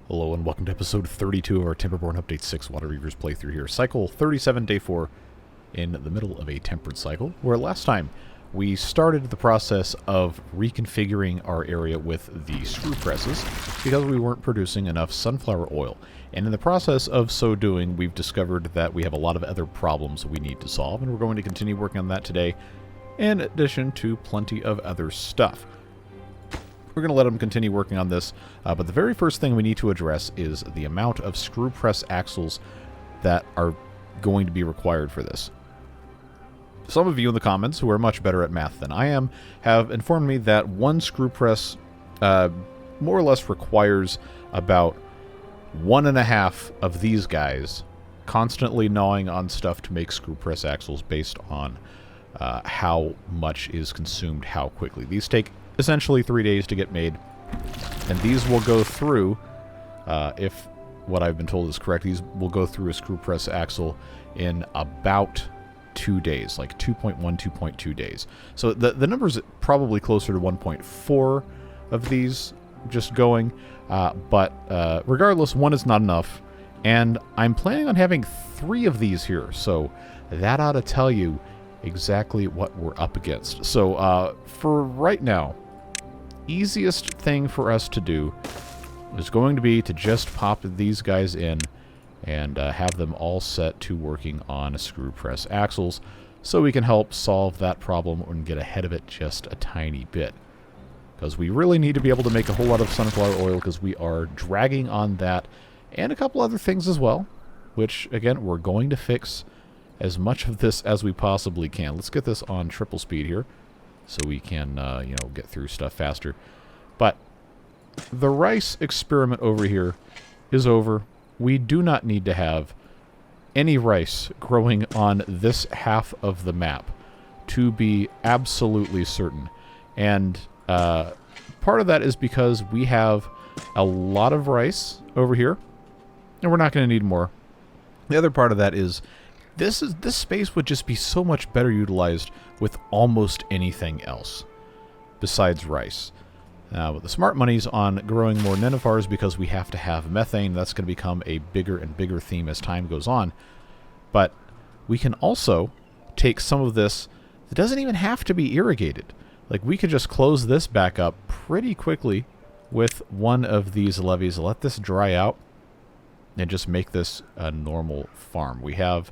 Hello and welcome to episode 32 of our Timberborn Update 6 Waterbeavers playthrough here. Cycle 37, day 4, in the middle of a temperate cycle, where last time we started the process of reconfiguring our area with the screw presses because we weren't producing enough sunflower oil. And in the process of so doing, we've discovered that we have a lot of other problems we need to solve, and we're going to continue working on that today, in addition to plenty of other stuff. We're going to let them continue working on this, but the very first thing we need to address is the amount of screw press axles that are going to be required for this. Some of you in the comments, who are much better at math than I am, have informed me that one screw press more or less requires about 1.5 of these guys constantly gnawing on stuff to make screw press axles based on how much is consumed how quickly. These take essentially 3 days to get made, and these will go through, if what I've been told is correct, these will go through a screw press axle in about 2 days, like 2.1, 2.2 days. So the number's probably closer to 1.4 of these just going, but regardless, one is not enough, and I'm planning on having 3 of these here, so that ought to tell you exactly what we're up against. So for right now, easiest thing for us to do is going to be to just pop these guys in and have them all set to working on screw press axles, so we can help solve that problem and get ahead of it just a tiny bit. Because we really need to be able to make a whole lot of sunflower oil, because we are dragging on that and a couple other things as well, which again we're going to fix as much of this as we possibly can. Let's get this on triple speed here so we can get through stuff faster. But the rice experiment over here is over. We do not need to have any rice growing on this half of the map, to be absolutely certain. And part of that is because we have a lot of rice over here, and we're not going to need more. The other part of that is this space would just be so much better utilized with almost anything else besides rice. Now, the smart money's on growing more nenifars because we have to have methane. That's going to become a bigger and bigger theme as time goes on. But we can also take some of this that doesn't even have to be irrigated. Like, we could just close this back up pretty quickly with one of these levees, let this dry out, and just make this a normal farm. We have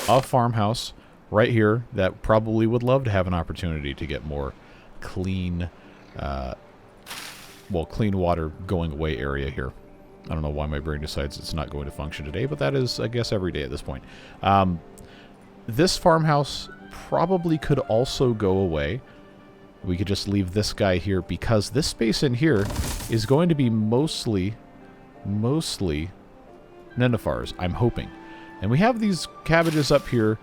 a farmhouse right here that probably would love to have an opportunity to get more clean, clean water going away area here. I don't know why my brain decides it's not going to function today, but that is, I guess, every day at this point. This farmhouse probably could also go away. We could just leave this guy here, because this space in here is going to be mostly nenifars, I'm hoping. And we have these cabbages up here,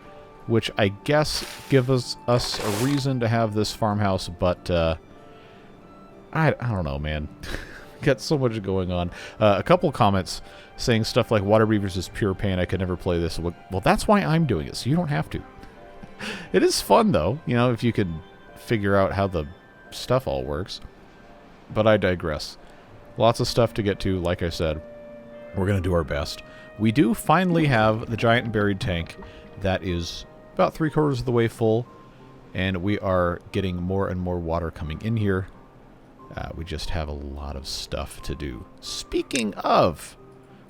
which I guess give us a reason to have this farmhouse, but I don't know, man. Got so much going on. A couple comments saying stuff like Waterbeavers is pure pain, I could never play this. Well, that's why I'm doing it, so you don't have to. It is fun, though, if you could figure out how the stuff all works. But I digress. Lots of stuff to get to, like I said. We're going to do our best. We do finally have the giant and buried tank that is about 3/4 of the way full, and we are getting more and more water coming in here. We just have a lot of stuff to do. Speaking of,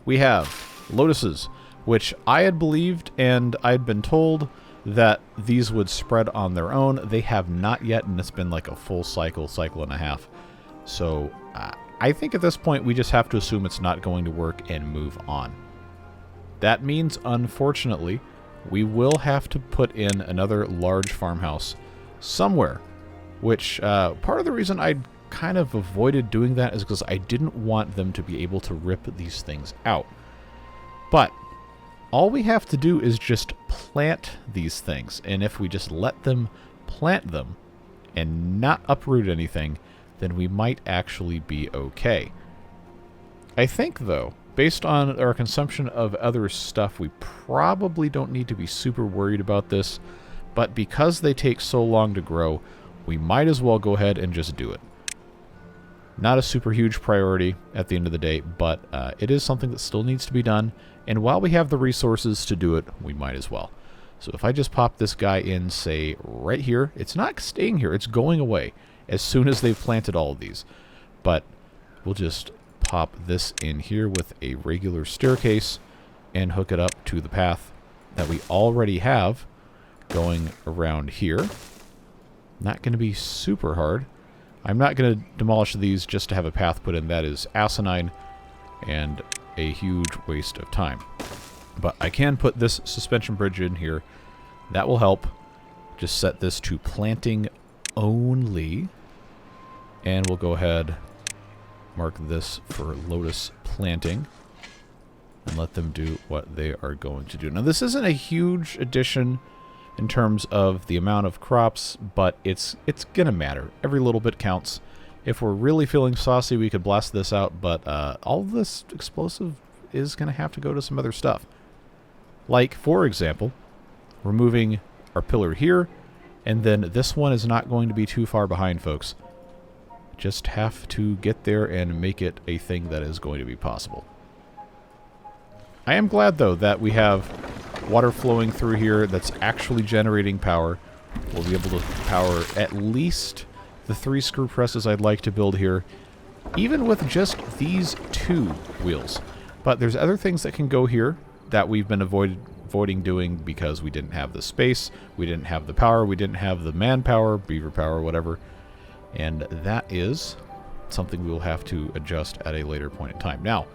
we have lotuses, which I had believed and I'd been told that these would spread on their own. They have not yet, and it's been like a full cycle and a half. So I think at this point we just have to assume it's not going to work and move on. That means, unfortunately, we will have to put in another large farmhouse somewhere, which part of the reason I kind of avoided doing that is because I didn't want them to be able to rip these things out. But all we have to do is just plant these things, and if we just let them plant them and not uproot anything, then we might actually be okay. I think, though, based on our consumption of other stuff, we probably don't need to be super worried about this, but because they take so long to grow, we might as well go ahead and just do it. Not a super huge priority at the end of the day, but it is something that still needs to be done. And while we have the resources to do it, we might as well. So if I just pop this guy in, say, right here, it's not staying here. It's going away as soon as they've planted all of these. But we'll just pop this in here with a regular staircase and hook it up to the path that we already have going around here. Not going to be super hard. I'm not going to demolish these just to have a path put in. That is asinine and a huge waste of time. But I can put this suspension bridge in here. That will help. Just set this to planting only. And we'll go ahead, mark this for lotus planting, and let them do what they are going to do. Now, this isn't a huge addition in terms of the amount of crops, but it's going to matter. Every little bit counts. If we're really feeling saucy, we could blast this out, but all of this explosive is going to have to go to some other stuff. Like, for example, removing our pillar here, and then this one is not going to be too far behind, folks. Just have to get there and make it a thing that is going to be possible. I am glad, though, that we have water flowing through here that's actually generating power. We'll be able to power at least the 3 screw presses I'd like to build here, even with just these 2 wheels. But there's other things that can go here that we've been avoiding doing because we didn't have the space, we didn't have the power, we didn't have the manpower, beaver power, whatever. And that is something we'll have to adjust at a later point in time. Now,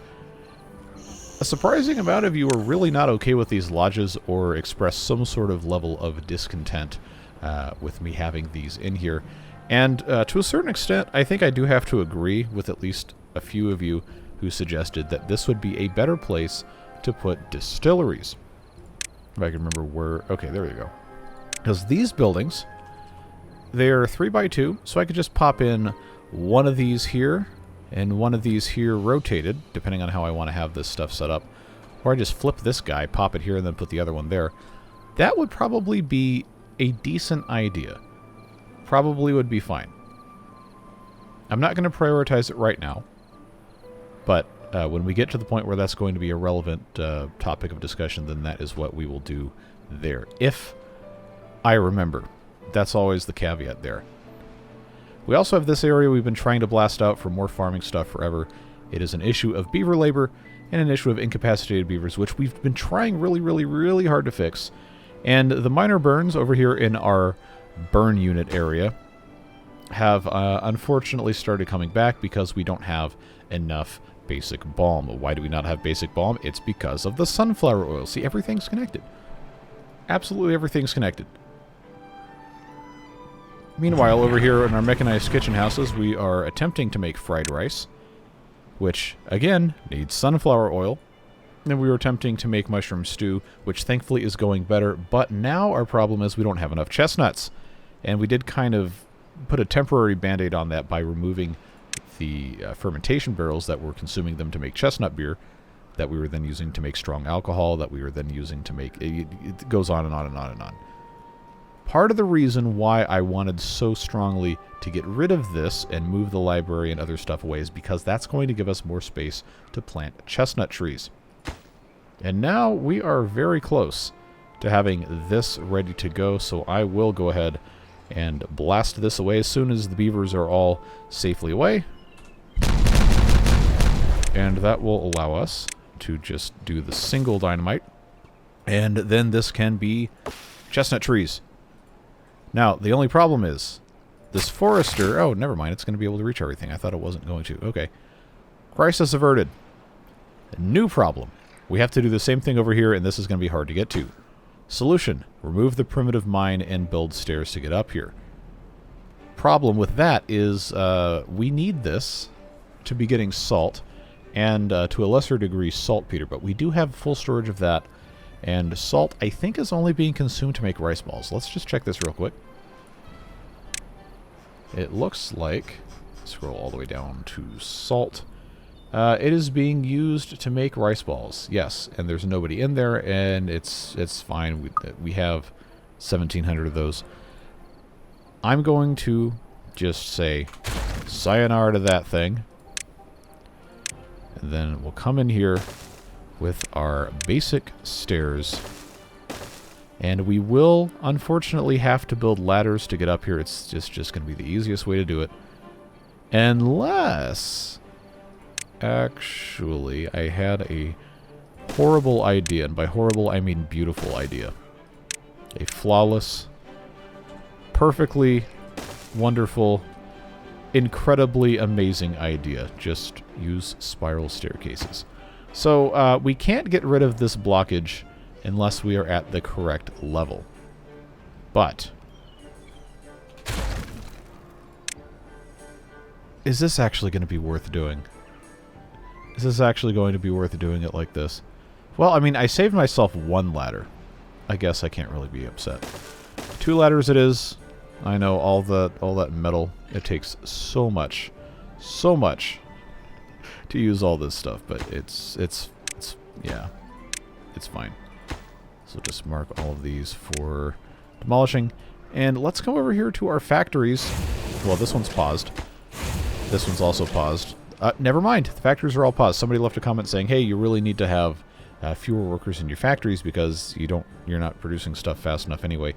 a surprising amount of you are really not okay with these lodges or express some sort of level of discontent with me having these in here. And to a certain extent, I think I do have to agree with at least a few of you who suggested that this would be a better place to put distilleries. If I can remember where... Okay, there we go. Because these buildings, they're 3x2, so I could just pop in one of these here and one of these here rotated, depending on how I want to have this stuff set up. Or I just flip this guy, pop it here, and then put the other one there. That would probably be a decent idea. Probably would be fine. I'm not going to prioritize it right now, but when we get to the point where that's going to be a relevant topic of discussion, then that is what we will do there. If I remember. That's always the caveat there. We also have this area we've been trying to blast out for more farming stuff forever. It is an issue of beaver labor and an issue of incapacitated beavers, which we've been trying really hard to fix. And the minor burns over here in our burn unit area have unfortunately started coming back because we don't have enough basic balm. Why do we not have basic balm? It's because of the sunflower oil. See, everything's connected. Absolutely everything's connected. Meanwhile, over here in our mechanized kitchen houses, we are attempting to make fried rice, which, again, needs sunflower oil. And we were attempting to make mushroom stew, which thankfully is going better. But now our problem is we don't have enough chestnuts. And we did kind of put a temporary band-aid on that by removing the fermentation barrels that were consuming them to make chestnut beer, that we were then using to make strong alcohol, that we were then using to make... It goes on and on and on and on. Part of the reason why I wanted so strongly to get rid of this and move the library and other stuff away is because that's going to give us more space to plant chestnut trees. And now we are very close to having this ready to go, so I will go ahead and blast this away as soon as the beavers are all safely away. And that will allow us to just do the single dynamite. And then this can be chestnut trees. Now, the only problem is, this forester... Oh, never mind. It's going to be able to reach everything. I thought it wasn't going to. Okay. Crisis averted. A new problem. We have to do the same thing over here, and this is going to be hard to get to. Solution. Remove the primitive mine and build stairs to get up here. Problem with that is we need this to be getting salt, and to a lesser degree saltpeter, but we do have full storage of that. And salt, I think, is only being consumed to make rice balls. Let's just check this real quick. It looks like... Scroll all the way down to salt. It is being used to make rice balls. Yes, and there's nobody in there, and it's fine. We have 1,700 of those. I'm going to just say, Sayonara to that thing. And then we'll come in here with our basic stairs. And we will, unfortunately, have to build ladders to get up here. It's just going to be the easiest way to do it. Unless... Actually, I had a horrible idea. And by horrible, I mean beautiful idea. A flawless, perfectly wonderful, incredibly amazing idea. Just use spiral staircases. So, we can't get rid of this blockage unless we are at the correct level. But is this actually going to be worth doing? Is this actually going to be worth doing it like this? Well, I mean, I saved myself one ladder. I guess I can't really be upset. 2 ladders it is. I know all that metal. It takes so much to use all this stuff, but it's yeah, it's fine. So just mark all of these for demolishing. And let's come over here to our factories. Well, this one's paused. This one's also paused. Never mind. The factories are all paused. Somebody left a comment saying, hey, you really need to have fewer workers in your factories because you're not producing stuff fast enough anyway,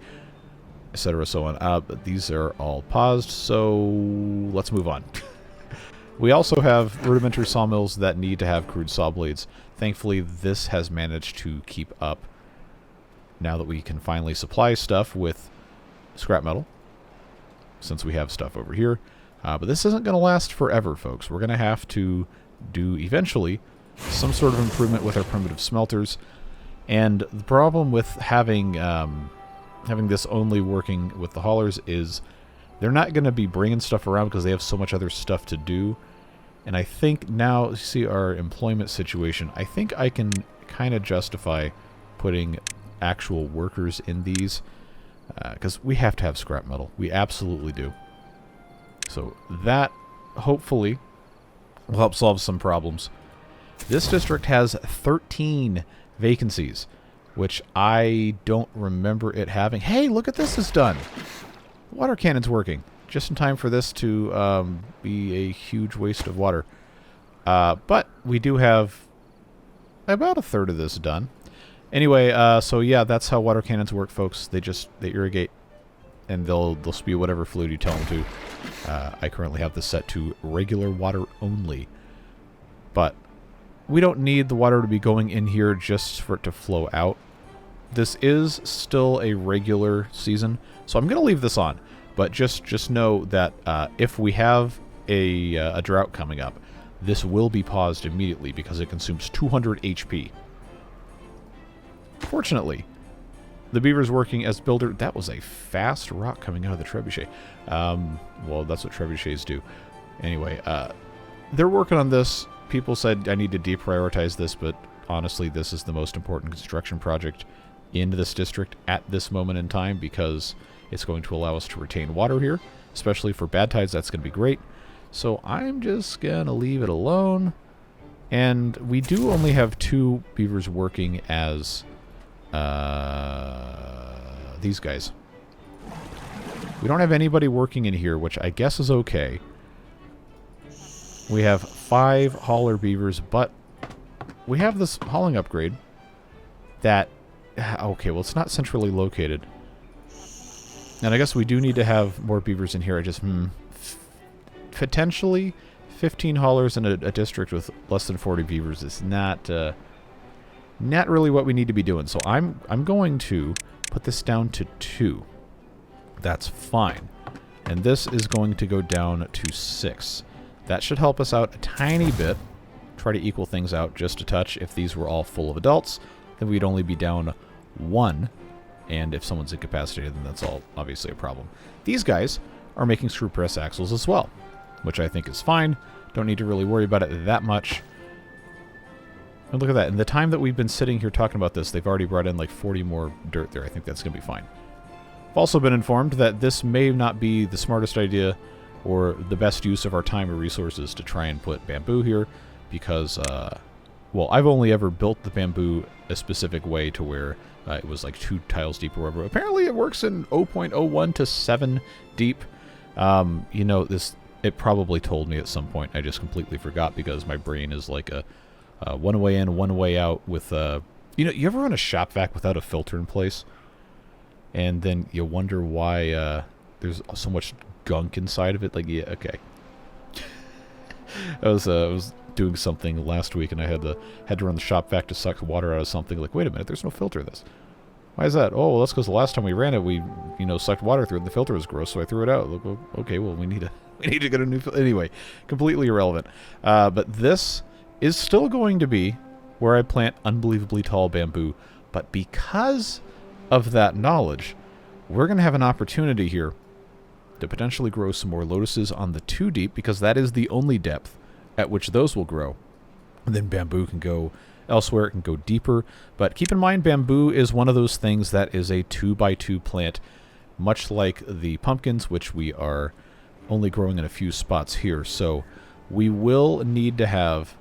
etc. so on. But these are all paused, so let's move on. We also have rudimentary sawmills that need to have crude saw blades. Thankfully, this has managed to keep up now that we can finally supply stuff with scrap metal, since we have stuff over here. But this isn't going to last forever, folks. We're going to have to do, eventually, some sort of improvement with our primitive smelters. And the problem with having this only working with the haulers is they're not going to be bringing stuff around because they have so much other stuff to do. And I think now, you see our employment situation, I think I can kind of justify putting actual workers in these, because we have to have scrap metal. We absolutely do. So that, hopefully, will help solve some problems. This district has 13 vacancies, which I don't remember it having. Hey, look at this is done! Water cannon's working. Just in time for this to be a huge waste of water. But we do have about a third of this done. Anyway, so yeah, that's how water cannons work, folks. They irrigate, and they'll spew whatever fluid you tell them to. I currently have this set to regular water only. But we don't need the water to be going in here just for it to flow out. This is still a regular season, so I'm going to leave this on. But just know that if we have a drought coming up, this will be paused immediately because it consumes 200 HP. Fortunately, the beaver's working as builder. That was a fast rock coming out of the trebuchet. Well, that's what trebuchets do. Anyway, they're working on this. People said I need to deprioritize this, but honestly, this is the most important construction project in this district at this moment in time because it's going to allow us to retain water here, especially for bad tides. That's going to be great. So I'm just going to leave it alone. And we do only have 2 beavers working as these guys. We don't have anybody working in here, which I guess is okay. We have 5 hauler beavers, but we have this hauling upgrade that... Okay, well, it's not centrally located. And I guess we do need to have more beavers in here. I just... potentially 15 haulers in a district with less than 40 beavers is not really what we need to be doing. So I'm going to put this down to 2. That's fine. And this is going to go down to 6. That should help us out a tiny bit. Try to equal things out just a touch. If these were all full of adults, then we'd only be down 1. And if someone's incapacitated, then that's all obviously a problem. These guys are making screw press axles as well, which I think is fine. Don't need to really worry about it that much. And look at that. In the time that we've been sitting here talking about this, they've already brought in like 40 more dirt there. I think that's going to be fine. I've also been informed that this may not be the smartest idea or the best use of our time or resources to try and put bamboo here because, well, I've only ever built the bamboo a specific way to where it was like 2 tiles deep or whatever. Apparently it works in 0.01 to 7 deep. You know, this It probably told me at some point. I just completely forgot because my brain is like a one way in, one way out with you know, you ever run a shop vac without a filter in place? And then you wonder why there's so much gunk inside of it. Like, yeah, okay. I was doing something last week and I had to run the shop vac to suck water out of something. Like, wait a minute, there's no filter in this. Why is that? Oh, well, that's because the last time we ran it, we, you know, sucked water through it and the filter was gross, so I threw it out. Look, okay, well, we need to get a new filter. Anyway, completely irrelevant. But this is still going to be where I plant unbelievably tall bamboo. But because of that knowledge, we're going to have an opportunity here to potentially grow some more lotuses on the 2 deep, because that is the only depth at which those will grow. And then bamboo can go elsewhere, it can go deeper. But keep in mind, bamboo is one of those things that is a 2x2 plant, much like the pumpkins, which we are only growing in a few spots here. So we will need to have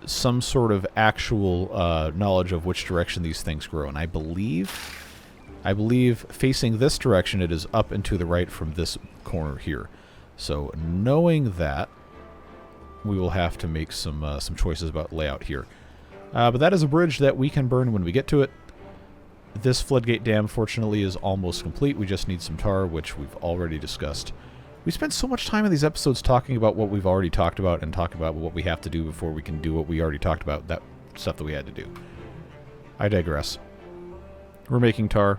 some sort of actual knowledge of which direction these things grow. And I believe facing this direction, it is up and to the right from this corner here. So knowing that, we will have to make some choices about layout here. But that is a bridge that we can burn when we get to it. This floodgate dam, fortunately, is almost complete. We just need some tar, which we've already discussed. We spent so much time in these episodes talking about what we've already talked about and talking about what we have to do before we can do what we already talked about, that stuff that we had to do. I digress. We're making tar.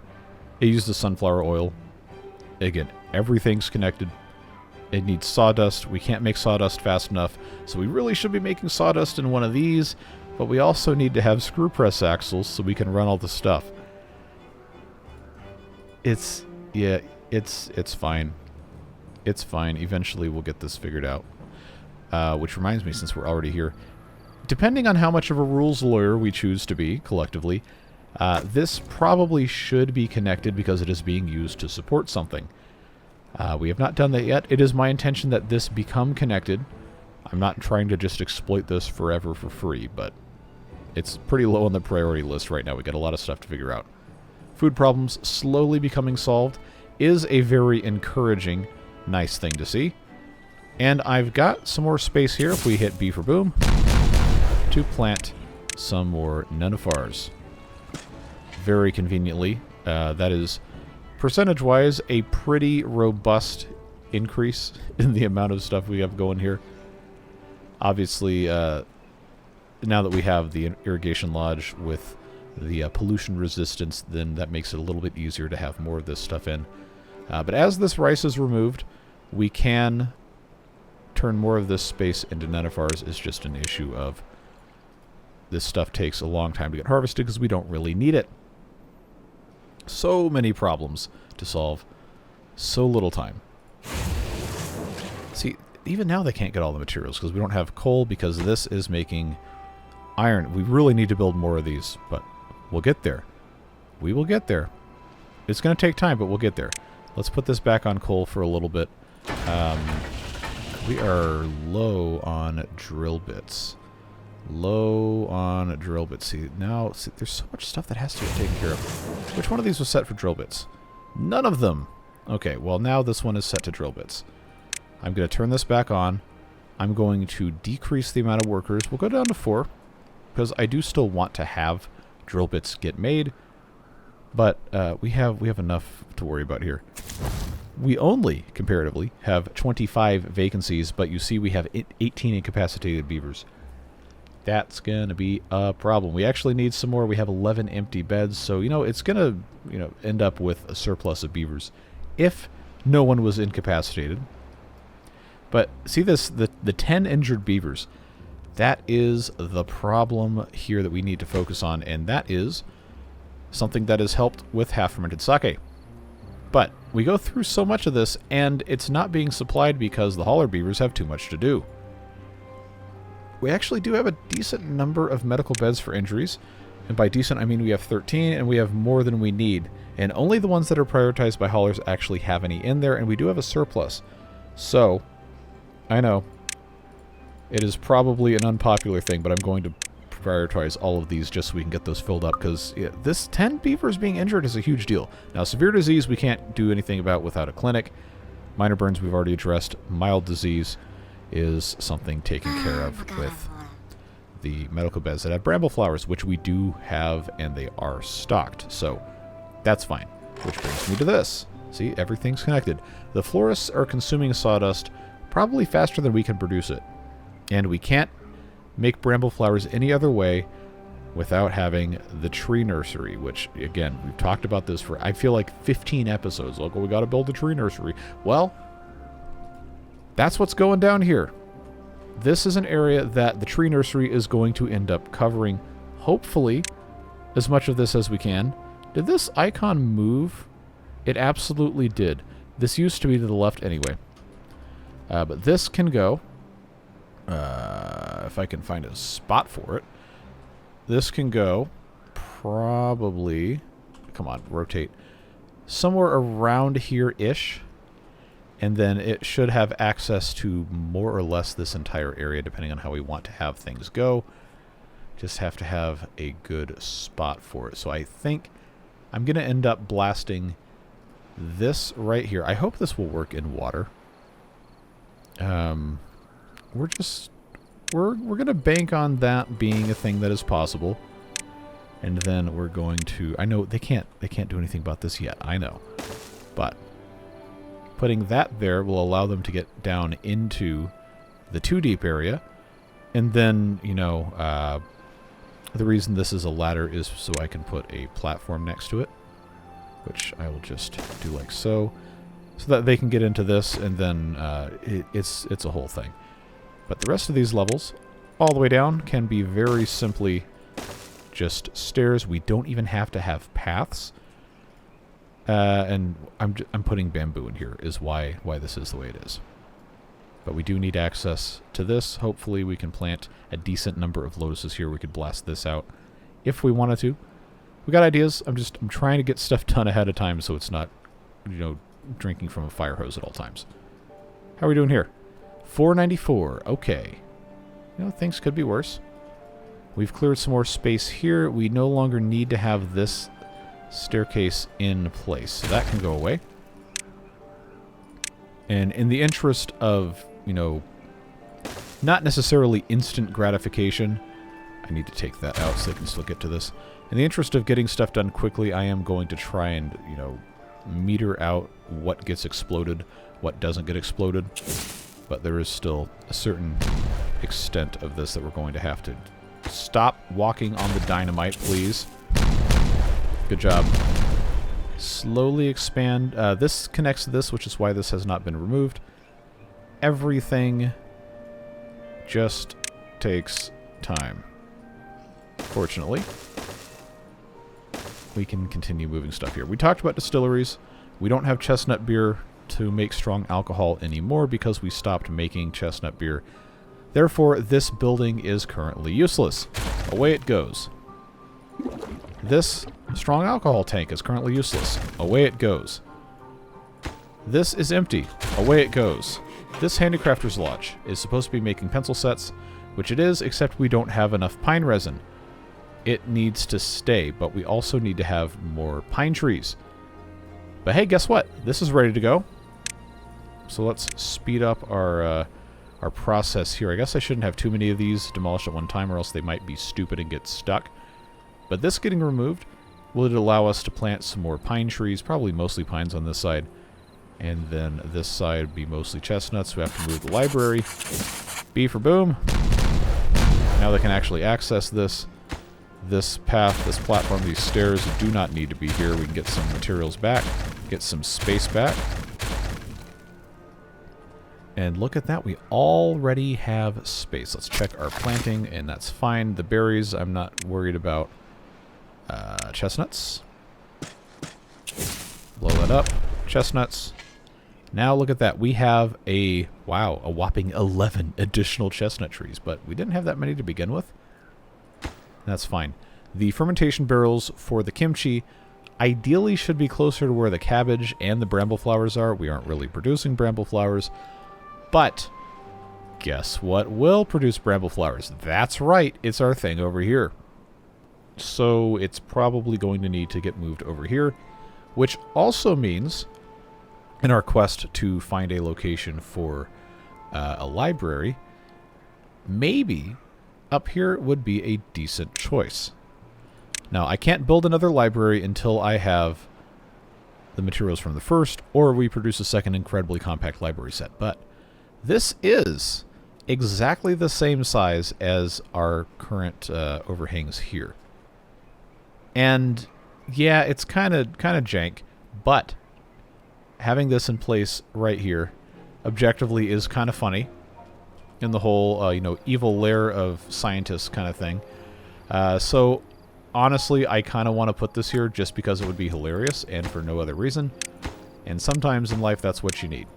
It uses sunflower oil. Again, everything's connected. It needs sawdust. We can't make sawdust fast enough, so we really should be making sawdust in one of these, but we also need to have screw press axles so we can run all the stuff. It's fine. It's fine. Eventually we'll get this figured out. Which reminds me, since we're already here, depending on how much of a rules lawyer we choose to be, collectively, this probably should be connected because it is being used to support something. We have not done that yet. It is my intention that this become connected. I'm not trying to just exploit this forever for free, but it's pretty low on the priority list right now. We got a lot of stuff to figure out. Food problems slowly becoming solved is a very encouraging, nice thing to see. And I've got some more space here, if we hit B for boom, to plant some more nenufars. Very conveniently, that is percentage-wise a pretty robust increase in the amount of stuff we have going here. Obviously, now that we have the irrigation lodge with the pollution resistance, then that makes it a little bit easier to have more of this stuff in. But as this rice is removed, we can turn more of this space into nenufars. It's just an issue of this stuff takes a long time to get harvested because we don't really need it. So many problems to solve. So little time. See, even now they can't get all the materials because we don't have coal, because this is making iron. We really need to build more of these, but we'll get there. We will get there. It's going to take time, but we'll get there. Let's put this back on coal for a little bit. We are low on drill bits. Low on drill bits. See, there's so much stuff that has to get taken care of. Which one of these was set for drill bits? None of them. Okay, well now this one is set to drill bits. I'm going to turn this back on. I'm going to decrease the amount of workers. We'll go down to 4, because I do still want to have drill bits get made. But we have enough to worry about here. We only, comparatively, have 25 vacancies, but you see we have 18 incapacitated beavers. That's going to be a problem. We actually need some more. We have 11 empty beds, so, it's going to, end up with a surplus of beavers if no one was incapacitated. But see this, the 10 injured beavers. That is the problem here that we need to focus on, and that is something that has helped with half-fermented sake. But we go through so much of this, and it's not being supplied because the hauler beavers have too much to do. We actually do have a decent number of medical beds for injuries, and by decent I mean we have 13, and we have more than we need. And only the ones that are prioritized by haulers actually have any in there, and we do have a surplus. So, I know, it is probably an unpopular thing, but I'm going to prioritize all of these just so we can get those filled up, because this 10 beavers being injured is a huge deal. Now, severe disease we can't do anything about without a clinic, Minor burns we've already addressed. Mild disease is something taken care of with the medical beds that have bramble flowers, which we do have, and they are stocked. So that's fine. Which brings me to this. See, everything's connected. The florists are consuming sawdust probably faster than we can produce it. And we can't make bramble flowers any other way without having the tree nursery, which, again, we've talked about this for, I feel like, 15 episodes. Like, well, we got to build the tree nursery. Well, that's what's going down here. This is an area that the tree nursery is going to end up covering, hopefully, as much of this as we can. Did this icon move? It absolutely did. This used to be to the left anyway. But this can go, if I can find a spot for it, this can go probably, come on, rotate, somewhere around here-ish. And then it should have access to more or less this entire area, depending on how we want to have things go. Just have to have a good spot for it. So I think I'm going to end up blasting this right here. I hope this will work in water. We're going to bank on that being a thing that is possible. And then we're going to, I know they can't do anything about this yet. I know. But putting that there will allow them to get down into the 2-deep area. And then, you know, the reason this is a ladder is so I can put a platform next to it, which I will just do like so that they can get into this, and then it's a whole thing. But the rest of these levels, all the way down, can be very simply just stairs. We don't even have to have paths. And I'm putting bamboo in here is why this is the way it is. But we do need access to this. Hopefully we can plant a decent number of lotuses here. We could blast this out if we wanted to. We got ideas. I'm trying to get stuff done ahead of time so it's not, you know, drinking from a fire hose at all times. How are we doing here? 494. Okay. You know, things could be worse. We've cleared some more space here. We no longer need to have this staircase in place. So that can go away. And in the interest of, you know, not necessarily instant gratification, I need to take that out so I can still get to this. In the interest of getting stuff done quickly, I am going to try and, you know, meter out what gets exploded, what doesn't get exploded. But there is still a certain extent of this that we're going to have to stop walking on the dynamite, please. Good job. Slowly expand. This connects to this, which is why this has not been removed. Everything just takes time. Fortunately, we can continue moving stuff here. We talked about distilleries. We don't have chestnut beer to make strong alcohol anymore because we stopped making chestnut beer. Therefore, this building is currently useless. Away it goes. This strong alcohol tank is currently useless. Away it goes. This is empty. Away it goes. This handicrafter's lodge is supposed to be making pencil sets, which it is, except we don't have enough pine resin. It needs to stay, but we also need to have more pine trees. But hey, guess what? This is ready to go. So let's speed up our process here. I guess I shouldn't have too many of these demolished at one time, or else they might be stupid and get stuck. But this getting removed will allow us to plant some more pine trees, probably mostly pines on this side. And then this side be mostly chestnuts. We have to move the library. B for boom. Now they can actually access this. This path, this platform, these stairs do not need to be here. We can get some materials back, get some space back. And look at that, we already have space. Let's check our planting, and that's fine. The berries, I'm not worried about. Chestnuts. Blow that up. Chestnuts. Now look at that. We have a whopping 11 additional chestnut trees, but we didn't have that many to begin with. That's fine. The fermentation barrels for the kimchi ideally should be closer to where the cabbage and the bramble flowers are. We aren't really producing bramble flowers, but guess what will produce bramble flowers? That's right, it's our thing over here. So it's probably going to need to get moved over here, which also means in our quest to find a location for a library, maybe up here would be a decent choice. Now, I can't build another library until I have the materials from the first, or we produce a second incredibly compact library set. But this is exactly the same size as our current overhangs here. And yeah, it's kind of jank, but having this in place right here objectively is kind of funny in the whole, evil lair of scientists kind of thing. So honestly, I kind of want to put this here just because it would be hilarious and for no other reason. And sometimes in life, that's what you need,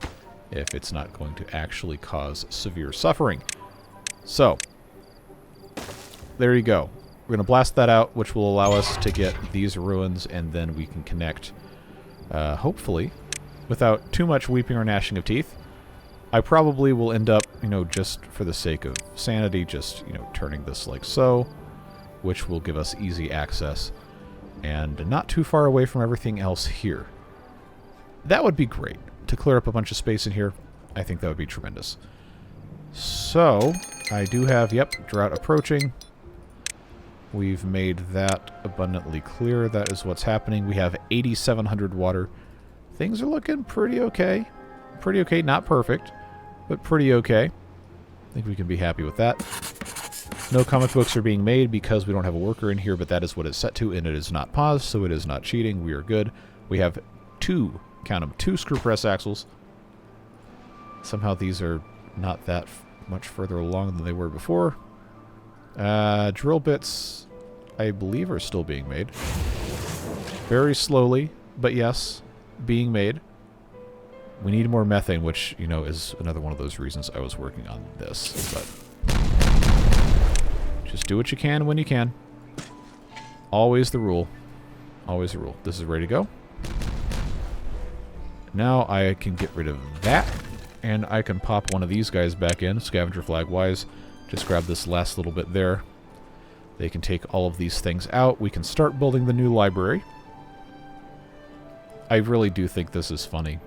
if it's not going to actually cause severe suffering. So, there you go. We're going to blast that out, which will allow us to get these ruins, and then we can connect, hopefully, without too much weeping or gnashing of teeth. I probably will end up, just for the sake of sanity, just, turning this like so, which will give us easy access, and not too far away from everything else here. That would be great. To clear up a bunch of space in here, I think that would be tremendous. So, I do have, drought approaching. We've made that abundantly clear. That is what's happening. We have 8,700 water. Things are looking pretty okay. Pretty okay, not perfect, but pretty okay. I think we can be happy with that. No comic books are being made because we don't have a worker in here, but that is what it's set to, and it is not paused, so it is not cheating. We are good. We have two screw press axles. Somehow these are not that much further along than they were before. Drill bits, I believe, are still being made. Very slowly, but yes, being made. We need more methane, which, is another one of those reasons I was working on this. But just do what you can when you can. Always the rule. Always the rule. This is ready to go. Now I can get rid of that, and I can pop one of these guys back in, scavenger flag wise. Just grab this last little bit there. They can take all of these things out. We can start building the new library. I really do think this is funny.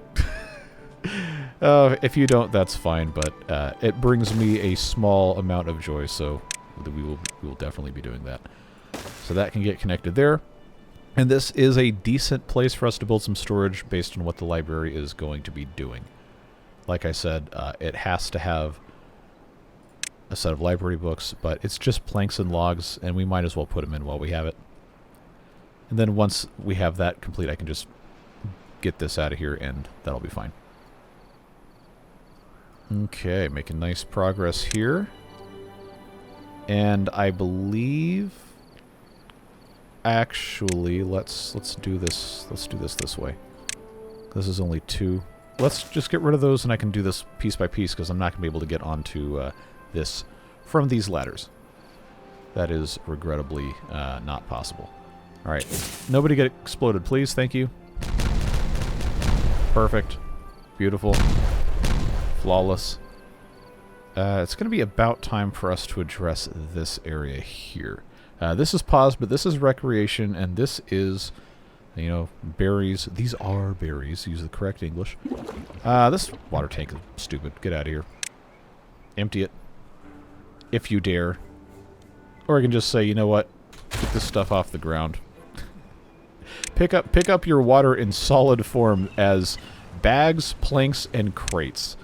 If you don't, that's fine, but it brings me a small amount of joy, so we will definitely be doing that. So that can get connected there. And this is a decent place for us to build some storage based on what the library is going to be doing. Like I said, it has to have a set of library books, but it's just planks and logs, and we might as well put them in while we have it. And then once we have that complete, I can just get this out of here, and that'll be fine. Okay, making nice progress here. And I believe... Actually, let's do this. Let's do this way. This is only 2. Let's just get rid of those, and I can do this piece by piece, because I'm not going to be able to get onto this from these ladders. That is regrettably not possible. Alright. Nobody get exploded, please. Thank you. Perfect. Beautiful. Flawless. It's going to be about time for us to address this area here. This is paused, but this is recreation, and this is, berries. These are berries. Use the correct English. This water tank is stupid. Get out of here. Empty it. If you dare. Or I can just say, you know what? Get this stuff off the ground. Pick up your water in solid form as bags, planks, and crates.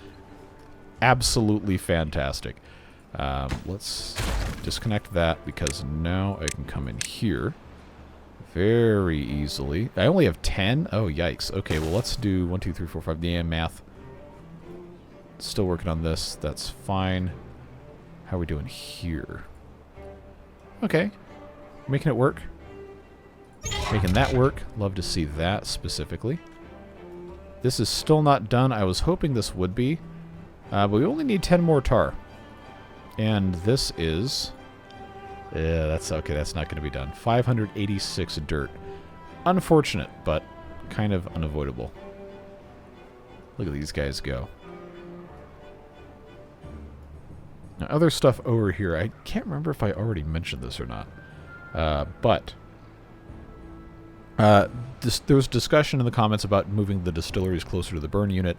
Absolutely fantastic. Let's disconnect that, because now I can come in here very easily. I only have 10? Oh, yikes. Okay, well, let's do 1, 2, 3, 4, 5. Yeah, math. Still working on this. That's fine. How are we doing here? Okay. Making it work. Making that work. Love to see that specifically. This is still not done. I was hoping this would be. But we only need 10 more tar. And this is... Yeah, that's okay. That's not going to be done. 586 dirt. Unfortunate, but kind of unavoidable. Look at these guys go. Now, other stuff over here. I can't remember if I already mentioned this or not. But There was discussion in the comments about moving the distilleries closer to the burn unit,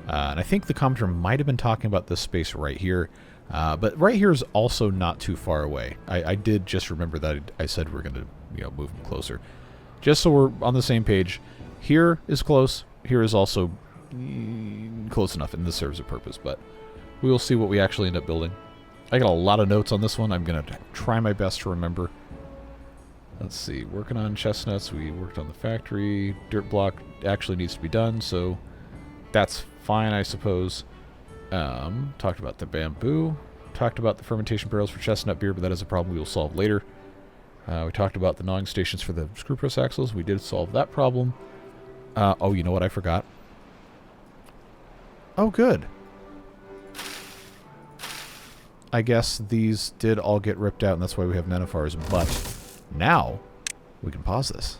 and I think the commenter might have been talking about this space right here, but right here is also not too far away. I did just remember that I said we're going to move them closer. Just so we're on the same page, here is close, here is also close enough, and this serves a purpose, but we will see what we actually end up building. I got a lot of notes on this one. I'm going to try my best to remember. Let's see, working on chestnuts, we worked on the factory. Dirt block actually needs to be done, so that's fine, I suppose. Talked about the bamboo. Talked about the fermentation barrels for chestnut beer, but that is a problem we will solve later. We talked about the gnawing stations for the screw press axles. We did solve that problem. Oh, you know what I forgot? Oh, good. I guess these did all get ripped out, and that's why we have nanophars, but now we can pause this.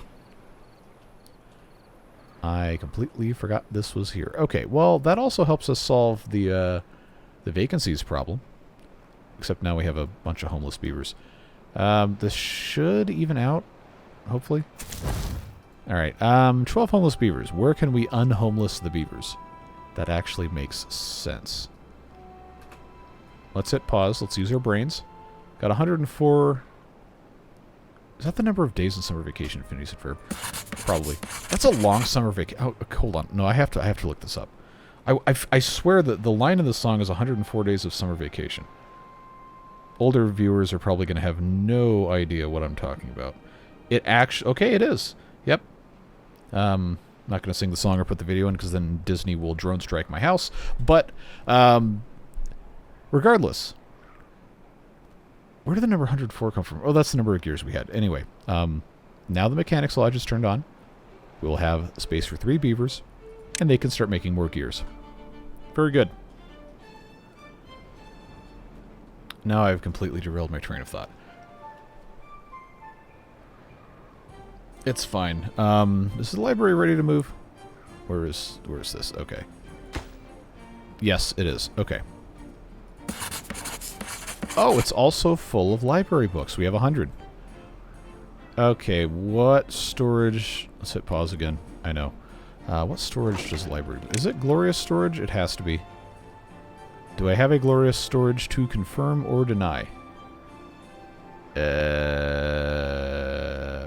I completely forgot this was here. Okay, well, that also helps us solve the vacancies problem. Except now we have a bunch of homeless beavers. This should even out, hopefully. Alright, 12 homeless beavers. Where can we unhomeless the beavers? That actually makes sense. Let's hit pause. Let's use our brains. Got 104... Is that the number of days in summer vacation, Infinity said verb? Probably. That's a long summer vacation. Oh, hold on. No, I have to look this up. I swear that the line of the song is 104 days of summer vacation. Older viewers are probably going to have no idea what I'm talking about. It actually... Okay, it is. Yep. Not going to sing the song or put the video in because then Disney will drone strike my house. But, regardless... Where did the number 104 come from? Oh, that's the number of gears we had. Anyway, now the mechanics lodge is turned on. We will have space for 3 beavers, and they can start making more gears. Very good. Now I've completely derailed my train of thought. It's fine. Is the library ready to move? Where is this? Okay. Yes, it is. Okay. Oh, it's also full of library books. We have 100. Okay, what storage... Let's hit pause again. I know. What storage does library... Is it glorious storage? It has to be. Do I have a glorious storage to confirm or deny?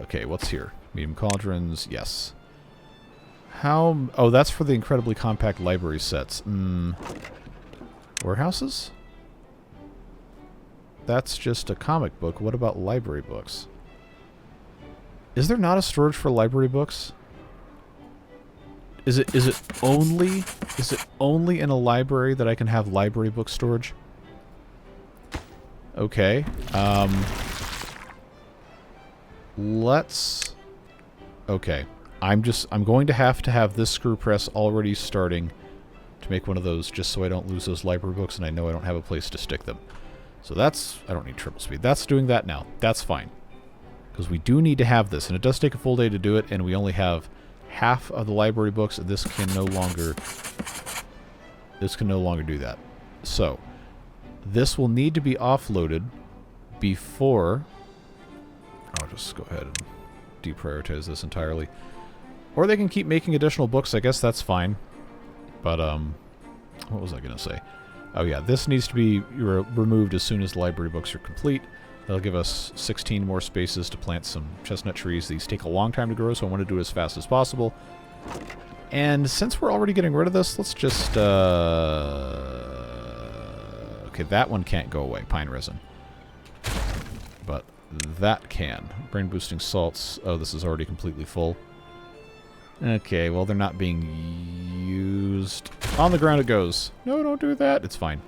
Okay, what's here? Medium cauldrons, yes. How... Oh, that's for the incredibly compact library sets. Warehouses? That's just a comic book. What about library books? Is there not a storage for library books? Is it only in a library that I can have library book storage? Okay. Let's... Okay. I'm going to have this screw press already starting to make one of those just so I don't lose those library books and I know I don't have a place to stick them. So that's... I don't need triple speed. That's doing that now. That's fine. Because we do need to have this, and it does take a full day to do it, and we only have half of the library books, and this can no longer do that. So, this will need to be offloaded before... I'll just go ahead and deprioritize this entirely. Or they can keep making additional books. I guess that's fine. But, what was I going to say? Oh yeah, this needs to be removed as soon as the library books are complete. That'll give us 16 more spaces to plant some chestnut trees. These take a long time to grow, so I want to do it as fast as possible. And since we're already getting rid of this, let's just... Okay, that one can't go away, pine resin. But that can. Brain boosting salts. Oh, this is already completely full. Okay, well, they're not being used. On the ground it goes. No, don't do that. It's fine.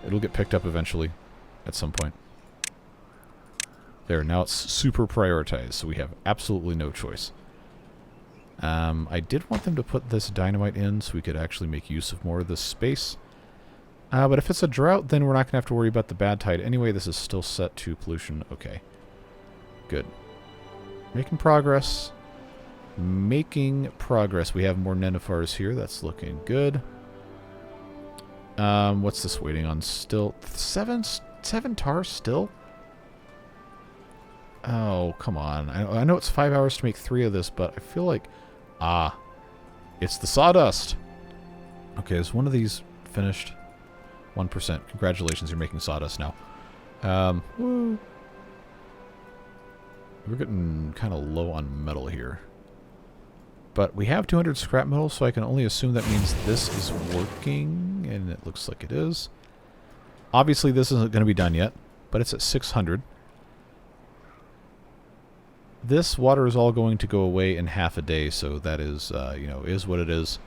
It'll get picked up eventually at some point. There, now it's super prioritized, so we have absolutely no choice. I did want them to put this dynamite in so we could actually make use of more of this space. But if it's a drought, then we're not going to have to worry about the bad tide. Anyway, this is still set to pollution. Okay. Good. Making progress. Making progress. We have more nenophars here. That's looking good. What's this waiting on still? Seven tar still? Oh, come on. I know it's 5 hours to make 3 of this, but I feel like... Ah. It's the sawdust. Okay, is one of these finished? 1%. Congratulations, you're making sawdust now. Woo. We're getting kind of low on metal here. But we have 200 scrap metal, so I can only assume that means this is working, and it looks like it is. Obviously, this isn't going to be done yet, but it's at 600. This water is all going to go away in half a day, so that is, you know, is what it is.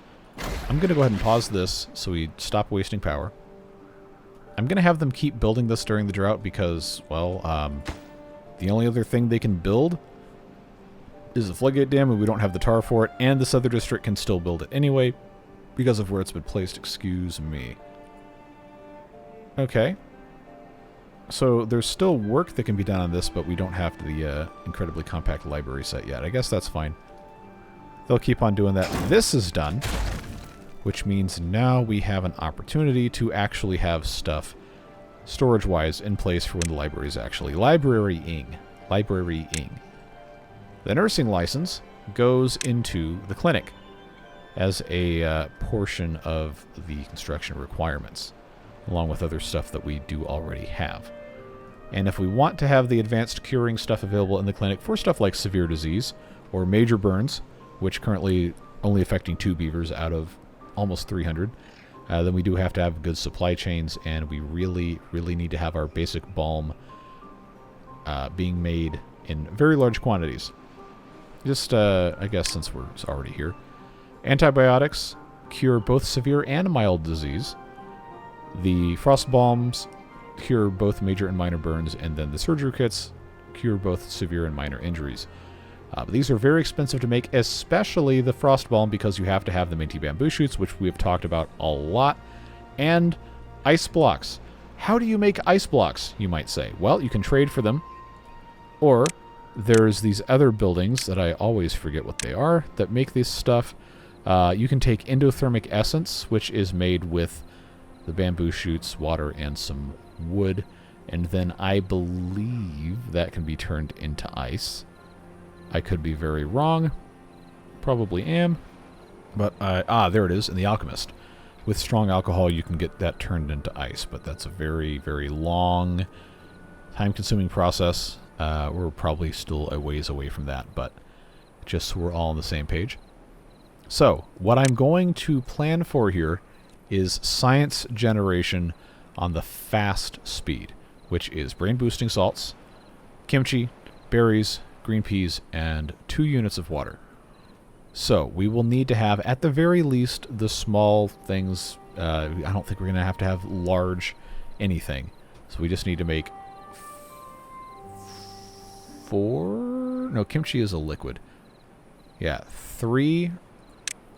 I'm going to go ahead and pause this so we stop wasting power. I'm going to have them keep building this during the drought because, well, the only other thing they can build is the floodgate dam, and we don't have the tar for it, and this other district can still build it anyway because of where it's been placed. Excuse me. Okay. So there's still work that can be done on this, but we don't have the incredibly compact library set yet. I guess that's fine. They'll keep on doing that. This is done, which means now we have an opportunity to actually have stuff storage-wise in place for when the library is actually librarying. The nursing license goes into the clinic as a portion of the construction requirements, along with other stuff that we do already have. And if we want to have the advanced curing stuff available in the clinic for stuff like severe disease or major burns, which currently only affecting 2 beavers out of almost 300, then we do have to have good supply chains, and we really, really need to have our basic balm being made in very large quantities. Just, I guess since we're already here. Antibiotics cure both severe and mild disease. The frost balms cure both major and minor burns, and then the surgery kits cure both severe and minor injuries. But these are very expensive to make, especially the frost balm, because you have to have the minty bamboo shoots, which we have talked about a lot, and ice blocks. How do you make ice blocks, you might say? Well, you can trade for them, or there's these other buildings that I always forget what they are that make this stuff. You can take endothermic essence, which is made with the bamboo shoots, water, and some wood, and then I believe that can be turned into ice. I could be very wrong. Probably am. But, there it is, in The Alchemist. With strong alcohol, you can get that turned into ice, but that's a very, very long, time-consuming process. We're probably still a ways away from that, but just so we're all on the same page. So, what I'm going to plan for here is science generation on the fast speed, which is brain-boosting salts, kimchi, berries, green peas, and 2 units of water. So, we will need to have, at the very least, the small things. I don't think we're going to have large anything. So we just need to make 4... No, kimchi is a liquid. Yeah, 3...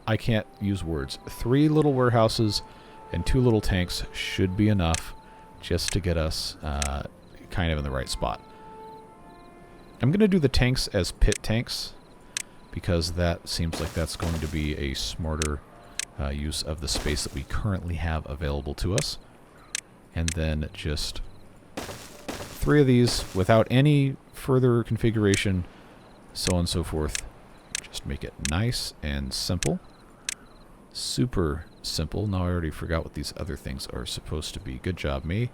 I can't use words. 3 little warehouses and 2 little tanks should be enough just to get us kind of in the right spot. I'm going to do the tanks as pit tanks because that seems like that's going to be a smarter use of the space that we currently have available to us. And then just 3 of these without any further configuration, so on and so forth. Just make it nice and simple. Super simple. Now I already forgot what these other things are supposed to be. Good job, me.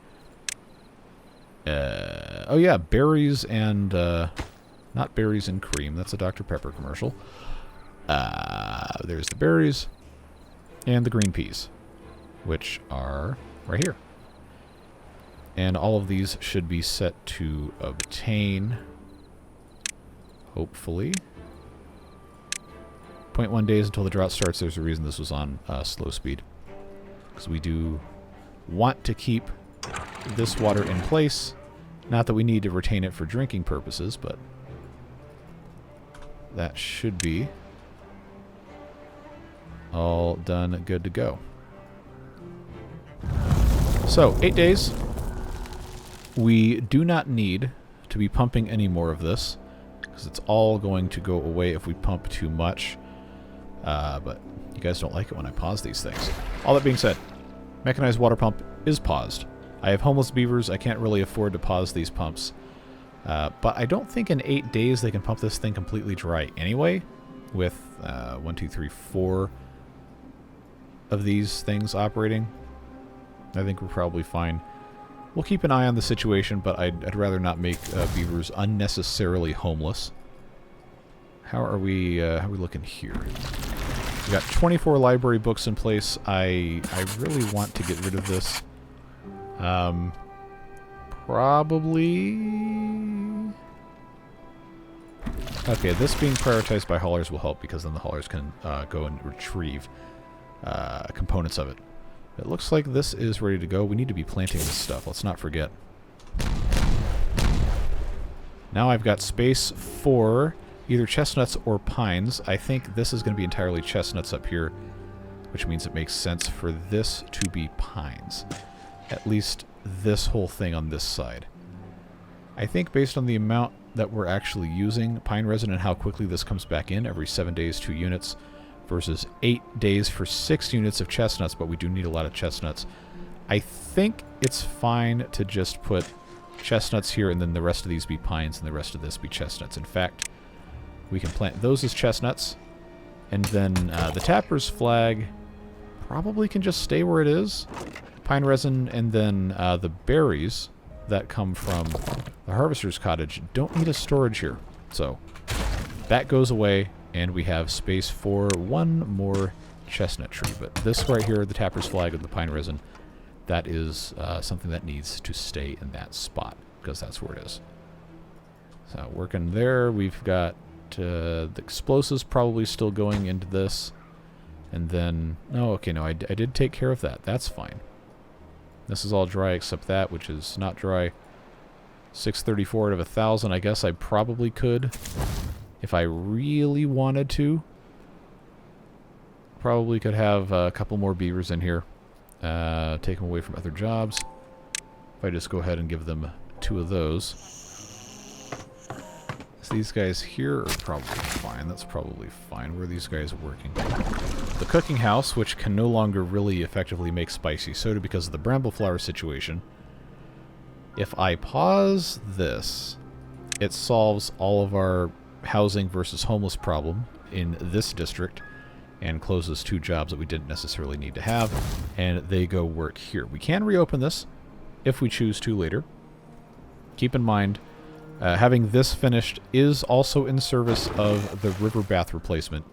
Oh yeah, berries and... not berries and cream. That's a Dr. Pepper commercial. There's the berries and the green peas, which are right here. And all of these should be set to obtain, hopefully, 0.1 days until the drought starts. There's a reason this was on slow speed, because we do want to keep this water in place. Not that we need to retain it for drinking purposes, but that should be all done, good to go. So, 8 days. We do not need to be pumping any more of this, because it's all going to go away if we pump too much. But you guys don't like it when I pause these things. All that being said, mechanized water pump is paused. I have homeless beavers. I can't really afford to pause these pumps. But I don't think in 8 days they can pump this thing completely dry anyway, with 1, 2, 3, 4 of these things operating. I think we're probably fine. We'll keep an eye on the situation, but I'd rather not make beavers unnecessarily homeless. How are we looking here? We got 24 library books in place. I really want to get rid of this. Probably... Okay, this being prioritized by haulers will help, because then the haulers can go and retrieve components of it. It looks like this is ready to go. We need to be planting this stuff. Let's not forget. Now I've got space for either chestnuts or pines. I think this is going to be entirely chestnuts up here, which means it makes sense for this to be pines. At least this whole thing on this side. I think based on the amount that we're actually using pine resin and how quickly this comes back in, every 7 days, 2 units, versus 8 days for 6 units of chestnuts, but we do need a lot of chestnuts. I think it's fine to just put chestnuts here and then the rest of these be pines and the rest of this be chestnuts. In fact, we can plant those as chestnuts, and then the tapper's flag probably can just stay where it is. Pine resin and then the berries that come from the harvester's cottage don't need a storage here. So that goes away, and we have space for one more chestnut tree. But this right here, the tapper's flag with the pine resin, that is something that needs to stay in that spot, because that's where it is. So working there, we've got the explosives probably still going into this. And then, oh, okay, no, I did take care of that. That's fine. This is all dry except that, which is not dry. 634 out of 1,000. I guess I probably could, if I really wanted to. Probably could have a couple more beavers in here. Take them away from other jobs. If I just go ahead and give them 2 of those. So these guys here are probably fine. That's probably fine. Where are these guys working? The cooking house, which can no longer really effectively make spicy soda because of the brambleflower situation. If I pause this, it solves all of our housing versus homeless problem in this district and closes 2 jobs that we didn't necessarily need to have, and they go work here. We can reopen this if we choose to later. Keep in mind, having this finished is also in service of the river bath replacement,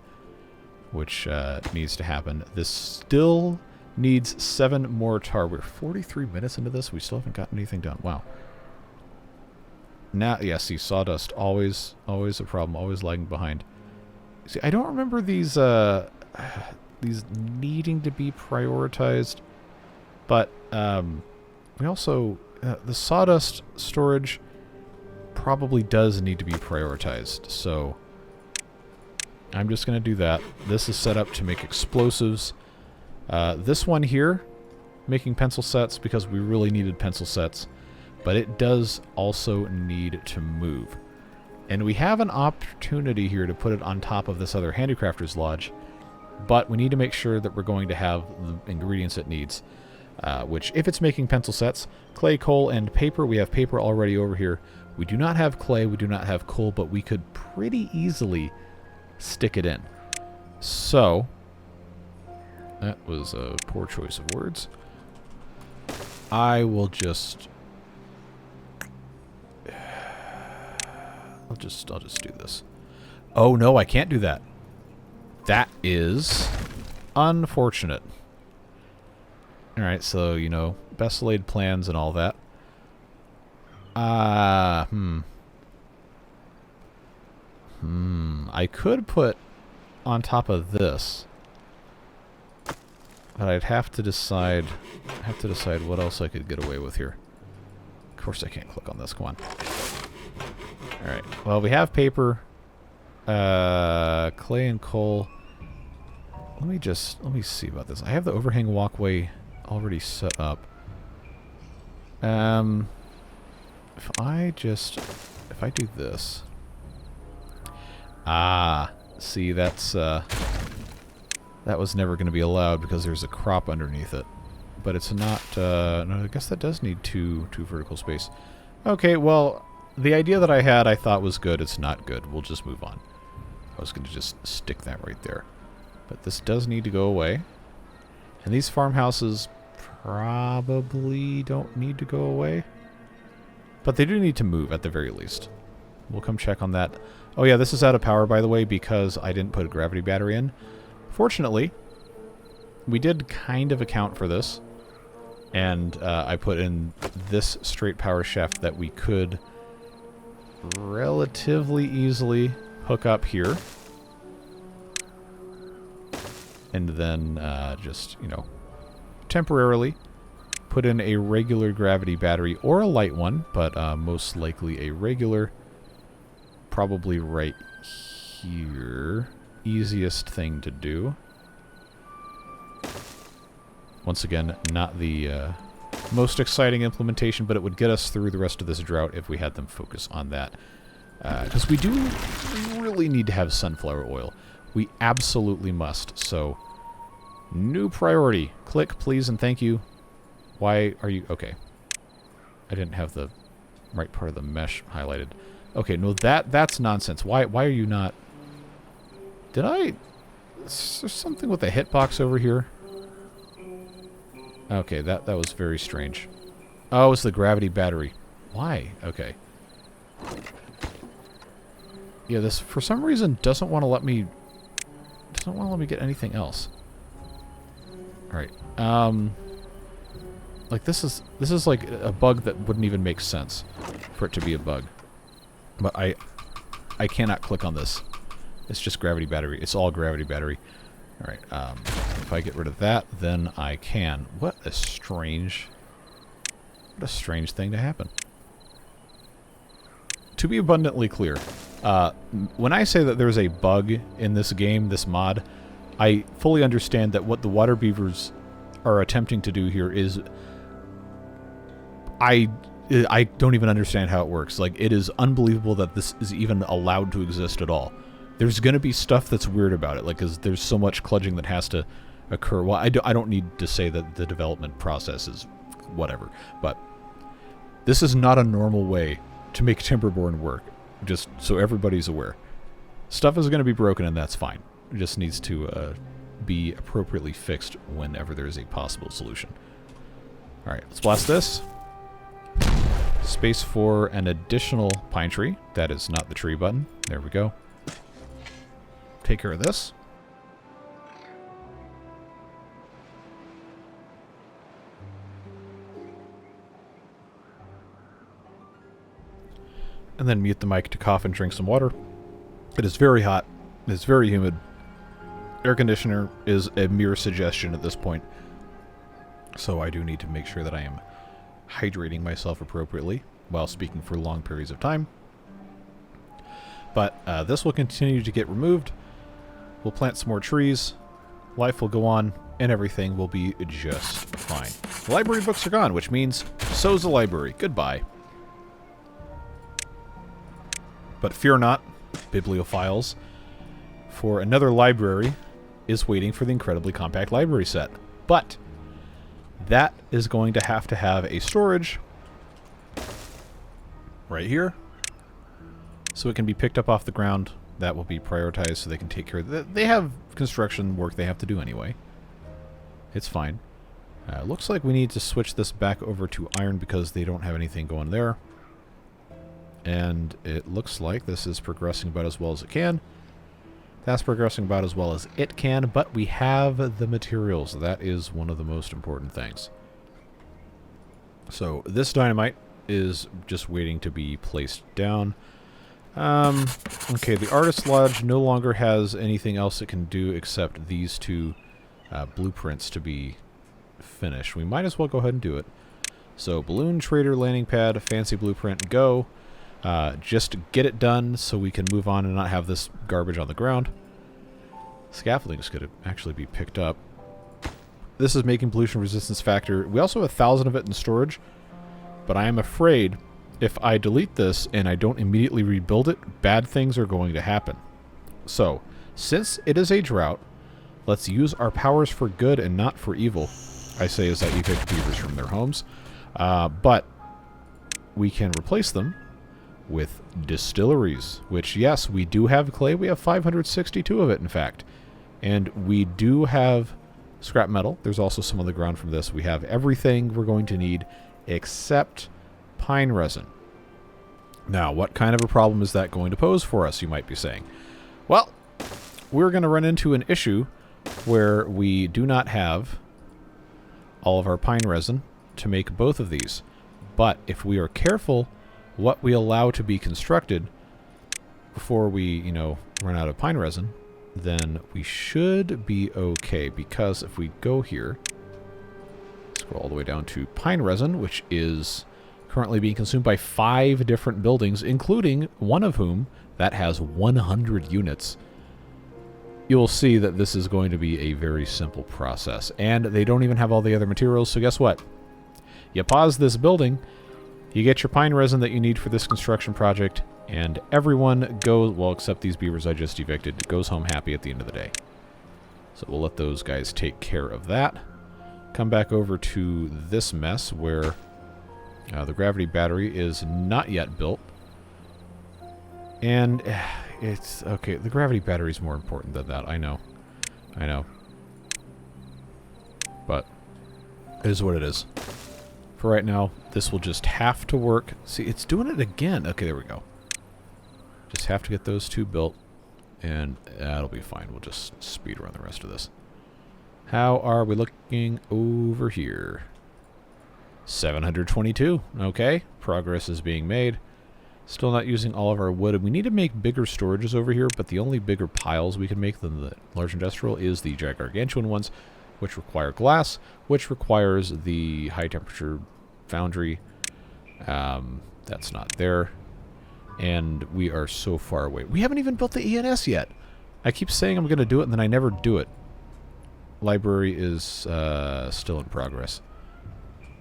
which needs to happen. This still needs 7 more tar. We're 43 minutes into this. We still haven't gotten anything done. Wow. Now, yeah, see, sawdust, always a problem, always lagging behind. See, I don't remember these needing to be prioritized, but we also, the sawdust storage probably does need to be prioritized, so I'm just going to do that. This is set up to make explosives. This one here, making pencil sets because we really needed pencil sets, but it does also need to move. And we have an opportunity here to put it on top of this other handicrafter's lodge, but we need to make sure that we're going to have the ingredients it needs, which, if it's making pencil sets, clay, coal, and paper. We have paper already over here. We do not have clay, we do not have coal, but we could pretty easily stick it in. So, that was a poor choice of words. I'll just do this. Oh no, I can't do that. That is unfortunate. Alright, so, you know, best laid plans and all that. I could put on top of this, but I'd have to decide what else I could get away with here. Of course I can't click on this, come on. Alright, well, we have paper, clay and coal. Let me see about this. I have the overhang walkway already set up. If I do this. See, that was never going to be allowed because there's a crop underneath it. But it's not, no, I guess that does need two vertical space. Okay, well, the idea that I had I thought was good. It's not good. We'll just move on. I was going to just stick that right there. But this does need to go away. And these farmhouses probably don't need to go away. But they do need to move at the very least. We'll come check on that. Oh yeah, this is out of power, by the way, because I didn't put a gravity battery in. Fortunately, we did kind of account for this. And I put in this straight power shaft that we could relatively easily hook up here. And then just, you know, temporarily put in a regular gravity battery or a light one, but most likely a regular. Probably right here. Easiest thing to do. Once again, not the most exciting implementation, but it would get us through the rest of this drought if we had them focus on that. Because we do really need to have sunflower oil. We absolutely must. So, new priority. Click, please, and thank you. Why are you... Okay. I didn't have the right part of the mesh highlighted. Okay, no, that's nonsense. Why are you not... Did I... Is there something with the hitbox over here? Okay, that was very strange. Oh, it's the gravity battery. Why? Okay. Yeah, this for some reason doesn't want to let me get anything else. All right. Like this is like a bug that wouldn't even make sense for it to be a bug. But I cannot click on this. It's just gravity battery. It's all gravity battery. All right. If I get rid of that, then I can. What a strange thing to happen. To be abundantly clear, when I say that there's a bug in this game, this mod, I fully understand that what the Waterbeavers are attempting to do here is... I don't even understand how it works. Like, it is unbelievable that this is even allowed to exist at all. There's going to be stuff that's weird about it, like, because there's so much kludging that has to occur. Well, I don't need to say that the development process is whatever, but this is not a normal way to make Timberborn work, just so everybody's aware. Stuff is going to be broken, and that's fine. It just needs to be appropriately fixed whenever there's a possible solution. Alright, let's blast this. Space for an additional pine tree. That is not the tree button. There we go. Take care of this. And then mute the mic to cough and drink some water. It is very hot. It is very humid. Air conditioner is a mere suggestion at this point. So I do need to make sure that I am hydrating myself appropriately while speaking for long periods of time. But this will continue to get removed. We'll plant some more trees. Life will go on, and everything will be just fine. The library books are gone, which means so's the library. Goodbye. But fear not, bibliophiles, for another library is waiting for the incredibly compact library set. But that is going to have a storage right here, so it can be picked up off the ground. That will be prioritized so they can take care of it. They have construction work they have to do anyway. It's fine. Looks like we need to switch this back over to iron because they don't have anything going there. And it looks like this is progressing about as well as it can. That's progressing about as well as it can, but we have the materials. That is one of the most important things. So this dynamite is just waiting to be placed down. Okay, the Artist Lodge no longer has anything else it can do except these two blueprints to be finished. We might as well go ahead and do it. So, Balloon Trader Landing Pad, Fancy Blueprint, go. Just get it done so we can move on and not have this garbage on the ground. Scaffolding is going to actually be picked up. This is making pollution resistance factor. We also have 1,000 of it in storage, but I am afraid if I delete this and I don't immediately rebuild it, bad things are going to happen. So, since it is a drought, let's use our powers for good and not for evil. I say as I evict beavers from their homes. But we can replace them with distilleries, which, yes, we do have clay. We have 562 of it, in fact. And we do have scrap metal. There's also some on the ground from this. We have everything we're going to need except pine resin. Now, what kind of a problem is that going to pose for us, you might be saying? Well, we're going to run into an issue where we do not have all of our pine resin to make both of these. But if we are careful what we allow to be constructed before we, you know, run out of pine resin, then we should be okay. Because if we go here, scroll all the way down to pine resin, which is currently being consumed by 5 different buildings, including one of whom that has 100 units, you'll see that this is going to be a very simple process. And they don't even have all the other materials, so guess what? You pause this building, you get your pine resin that you need for this construction project, and everyone goes, well, except these beavers I just evicted, goes home happy at the end of the day. So we'll let those guys take care of that. Come back over to this mess where the gravity battery is not yet built. And it's, okay, the gravity battery is more important than that, I know. I know. But it is what it is. For right now, this will just have to work. See, it's doing it again. Okay, there we go. Just have to get those 2 built, and that'll be fine. We'll just speed run the rest of this. How are we looking over here? 722. Okay, progress is being made. Still not using all of our wood. We need to make bigger storages over here, but the only bigger piles we can make than the large industrial is the gargantuan ones, which require glass, which requires the high temperature foundry. That's not there. And we are so far away. We haven't even built the ENS yet. I keep saying I'm going to do it, and then I never do it. Library is still in progress.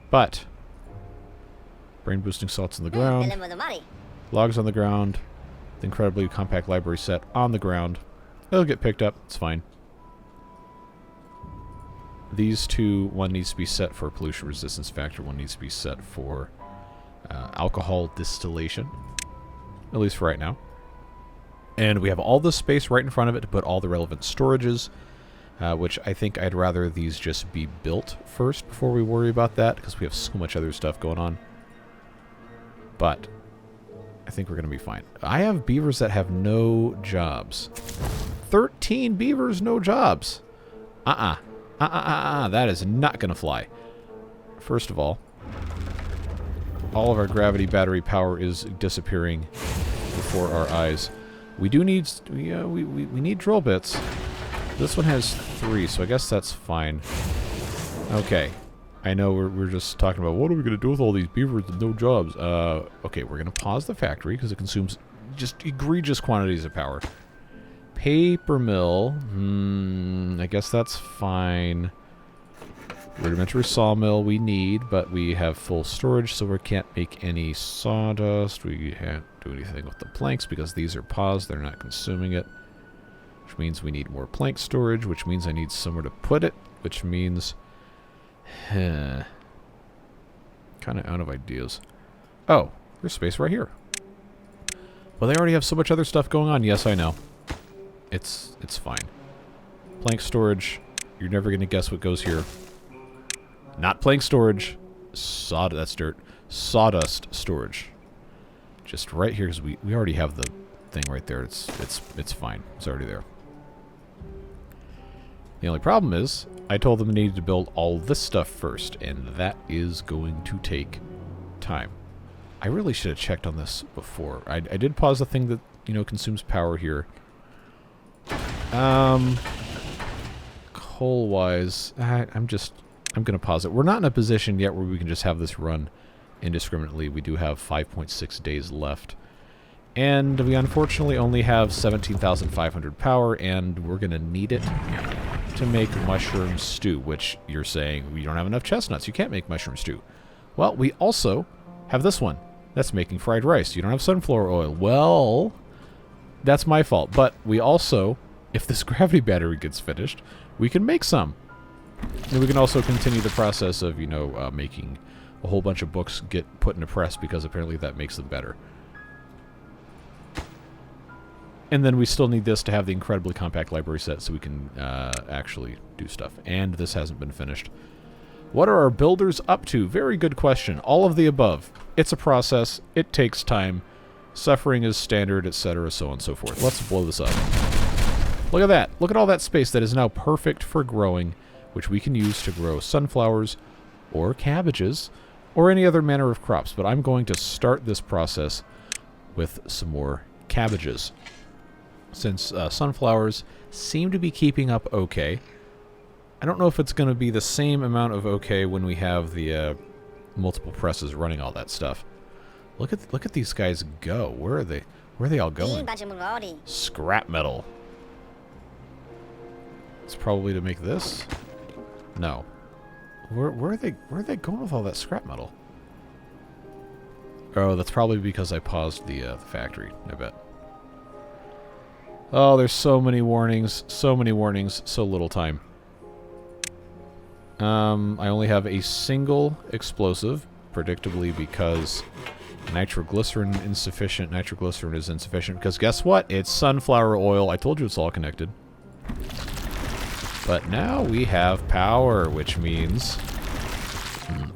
But brain boosting salts on the ground. Logs on the ground. The incredibly compact library set on the ground. It'll get picked up. It's fine. These 2, one needs to be set for pollution resistance factor, one needs to be set for alcohol distillation, at least for right now. And we have all this space right in front of it to put all the relevant storages, which I think I'd rather these just be built first before we worry about that, because we have so much other stuff going on. But I think we're going to be fine. I have beavers that have no jobs. 13 beavers, no jobs. That is not going to fly. First of all of our gravity battery power is disappearing before our eyes. We do need, we need drill bits. This one has 3, so I guess that's fine. Okay. I know we're just talking about what are we going to do with all these beavers with no jobs. Okay, we're going to pause the factory because it consumes just egregious quantities of power. Paper mill. I guess that's fine. Rudimentary sawmill we need, but we have full storage, so we can't make any sawdust. We can't do anything with the planks because these are paused. They're not consuming it. Which means we need more plank storage, which means I need somewhere to put it, which means... kind of out of ideas. Oh, there's space right here. Well, they already have so much other stuff going on. Yes, I know. It's fine. Plank storage. You're never going to guess what goes here. Not plank storage. That's dirt. Sawdust storage. Just right here, because we already have the thing right there. It's fine. It's already there. The only problem is, I told them they needed to build all this stuff first, and that is going to take time. I really should have checked on this before. I did pause the thing that, consumes power here. Coal-wise, I'm going to pause it. We're not in a position yet where we can just have this run indiscriminately. We do have 5.6 days left. And we unfortunately only have 17,500 power, and we're going to need it to make mushroom stew, which you're saying we don't have enough chestnuts. You can't make mushroom stew. Well, we also have this one. That's making fried rice. You don't have sunflower oil. Well, that's my fault. But we also, if this gravity battery gets finished, we can make some. And we can also continue the process of, making a whole bunch of books get put in a press, because apparently that makes them better. And then we still need this to have the incredibly compact library set so we can actually do stuff. And this hasn't been finished. What are our builders up to? Very good question. All of the above. It's a process. It takes time. Suffering is standard, etc., so on and so forth. Let's blow this up. Look at that. Look at all that space that is now perfect for growing, which we can use to grow sunflowers or cabbages or any other manner of crops. But I'm going to start this process with some more cabbages, since sunflowers seem to be keeping up okay. I don't know if it's going to be the same amount of okay when we have the multiple presses running all that stuff. Look at these guys go. Where are they? Where are they all going? Scrap metal. It's probably to make this. No. Where are they going with all that scrap metal? Oh, that's probably because I paused the factory, I bet. Oh, there's so many warnings, so little time. I only have a single explosive, predictably because nitroglycerin insufficient. Nitroglycerin is insufficient because guess what? It's sunflower oil. I told you it's all connected. But now we have power, which means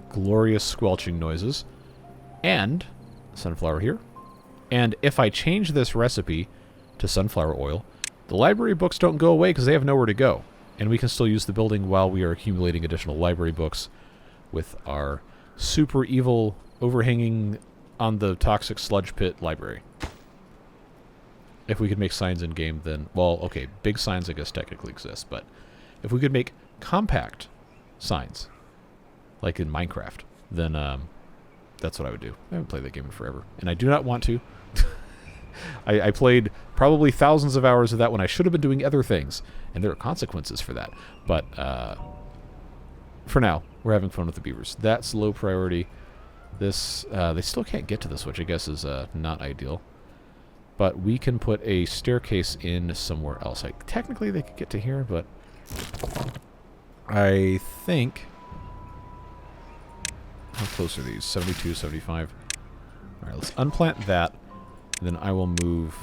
glorious squelching noises. And sunflower here. And if I change this recipe to sunflower oil, the library books don't go away because they have nowhere to go. And we can still use the building while we are accumulating additional library books with our super evil overhanging on the toxic sludge pit library. If we could make signs in game, then, well, okay, big signs I guess technically exist, but if we could make compact signs, like in Minecraft, then that's what I would do. I haven't played that game in forever, and I do not want to. I played probably thousands of hours of that when I should have been doing other things, and there are consequences for that. But for now, we're having fun with the beavers. That's low priority. This they still can't get to this, which I guess is not ideal. But we can put a staircase in somewhere else. Like, technically, they could get to here, but I think... How close are these? 72, 75. All right, let's unplant that. Then I will move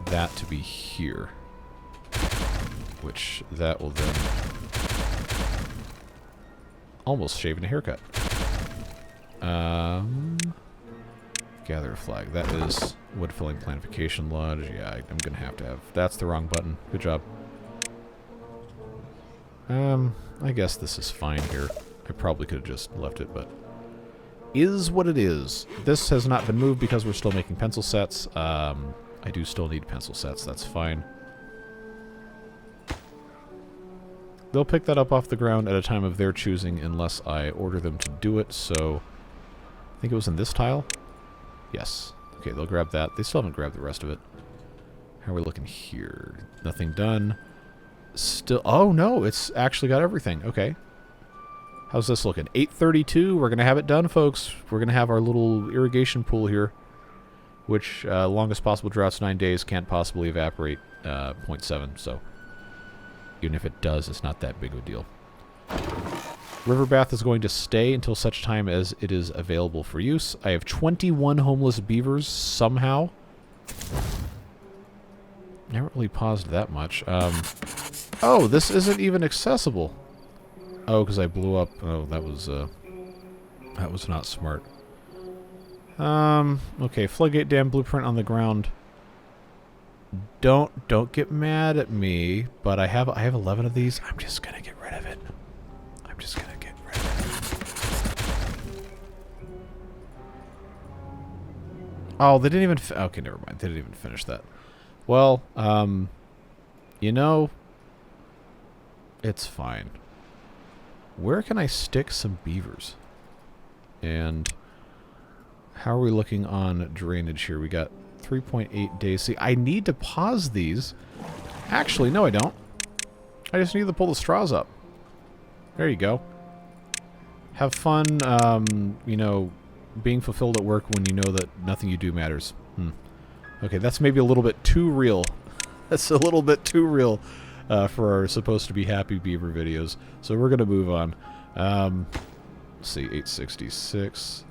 that to be here. Which, that will then... Almost shave in a haircut. Gather a flag. That is wood filling planification lodge. Yeah, I'm going to have... That's the wrong button. Good job. I guess this is fine here. I probably could have just left it, but... Is what it is. This has not been moved because we're still making pencil sets. I do still need pencil sets. That's fine. They'll pick that up off the ground at a time of their choosing unless I order them to do it, so... I think it was in this tile? Yes. Okay, they'll grab that. They still haven't grabbed the rest of it. How are we looking here? Nothing done. Still... Oh, no! It's actually got everything. Okay. How's this looking? 8:32. We're going to have it done, folks. We're going to have our little irrigation pool here, which longest possible drought's 9 days, can't possibly evaporate 0.7, so even if it does, it's not that big of a deal. River bath is going to stay until such time as it is available for use. I have 21 homeless beavers somehow. Never really paused that much. Oh, this isn't even accessible. Oh, because I blew up. Oh, that was not smart. Okay, floodgate dam blueprint on the ground. Don't get mad at me, but I have 11 of these. I'm just gonna get rid of it. I'm just gonna get rid of it. Oh, they didn't even. Okay, never mind. They didn't even finish that. Well, you know, it's fine. Where can I stick some beavers? And how are we looking on drainage here? We got 3.8 days. See, I need to pause these. Actually, no, I don't. I just need to pull the straws up. There you go. Have fun, you know, being fulfilled at work when you know that nothing you do matters. Okay, that's maybe a little bit too real. That's a little bit too real. For our supposed to be happy beaver videos. So we're going to move on. Let's see, 866.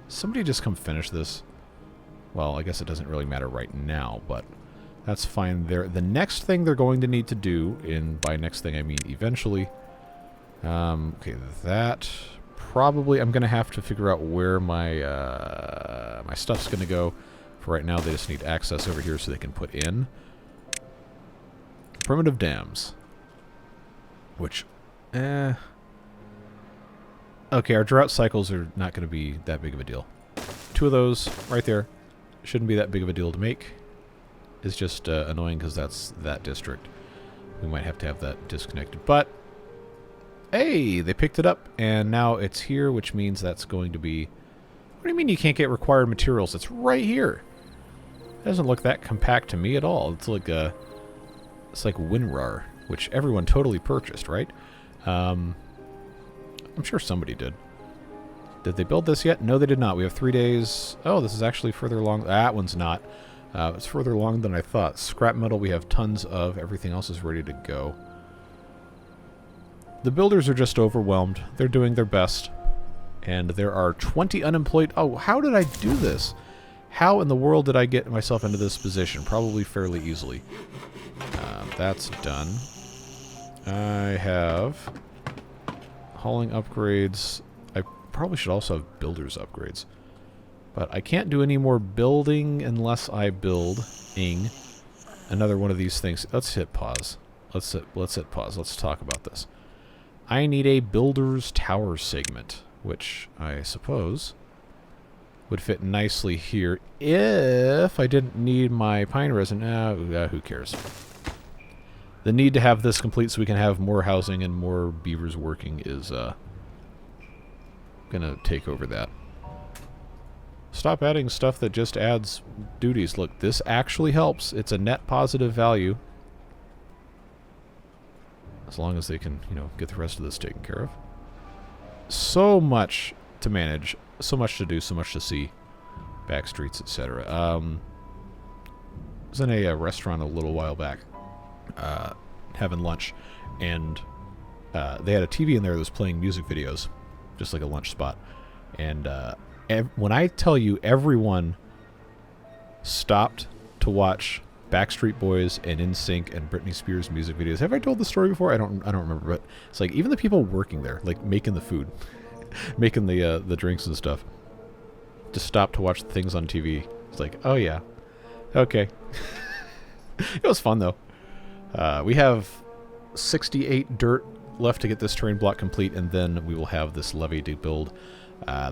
Somebody just come finish this. Well, I guess it doesn't really matter right now, but That's fine there. The next thing they're going to need to do, and by next thing I mean eventually, okay, that probably I'm going to have to figure out where my my stuff's going to go. For right now, they just need access over here so they can put in primitive dams. Which, okay, our drought cycles are not going to be that big of a deal. 2 of those right there shouldn't be that big of a deal to make. It's just annoying because that's that district. We might have to have that disconnected. But, hey, they picked it up, and now it's here, which means that's going to be... What do you mean you can't get required materials? It's right here. It doesn't look that compact to me at all. It's like WinRAR, which everyone totally purchased, right? I'm sure somebody did. Did they build this yet? No, they did not. We have 3 days. Oh, this is actually further along. That one's not. It's further along than I thought. Scrap metal we have tons of. Everything else is ready to go. The builders are just overwhelmed. They're doing their best. And there are 20 unemployed... Oh, how did I do this? How in the world did I get myself into this position? Probably fairly easily. That's done. I have hauling upgrades. I probably should also have builders upgrades. But I can't do any more building unless I build another one of these things. Let's hit pause. Let's hit pause. Let's talk about this. I need a builder's tower segment, which I suppose would fit nicely here if I didn't need my pine resin. Who cares? The need to have this complete so we can have more housing and more beavers working is gonna take over that. Stop adding stuff that just adds duties. Look, this actually helps. It's a net positive value. As long as they can, you know, get the rest of this taken care of. So much to manage. So much to do. So much to see. Back streets, etc. I was in a restaurant a little while back. Having lunch. And they had a TV in there that was playing music videos. Just like a lunch spot. And when I tell you everyone stopped to watch Backstreet Boys and NSYNC and Britney Spears music videos. Have I told the story before? I don't remember, but it's like even the people working there, like making the food, making the drinks and stuff, just stopped to watch the things on TV. It's like, oh yeah, okay. It was fun though. We have 68 dirt left to get this terrain block complete, and then we will have this levee to build.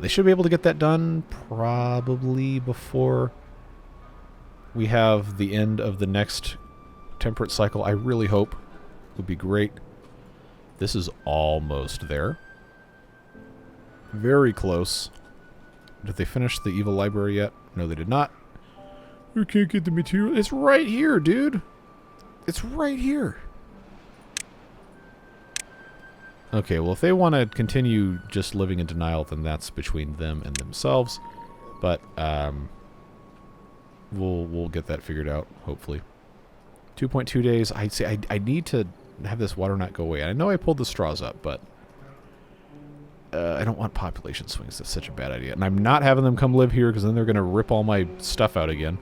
They should be able to get that done probably before we have the end of the next temperate cycle. I really hope. It would be great. This is almost there. Very close. Did they finish the evil library yet? No, they did not. We can't get the material. It's right here, dude. It's right here. Okay, well, if they want to continue just living in denial, then that's between them and themselves. But, we'll get that figured out, hopefully. 2.2 days. I'd say I need to have this water not go away. I know I pulled the straws up, but I don't want population swings. That's such a bad idea. And I'm not having them come live here because then they're going to rip all my stuff out again.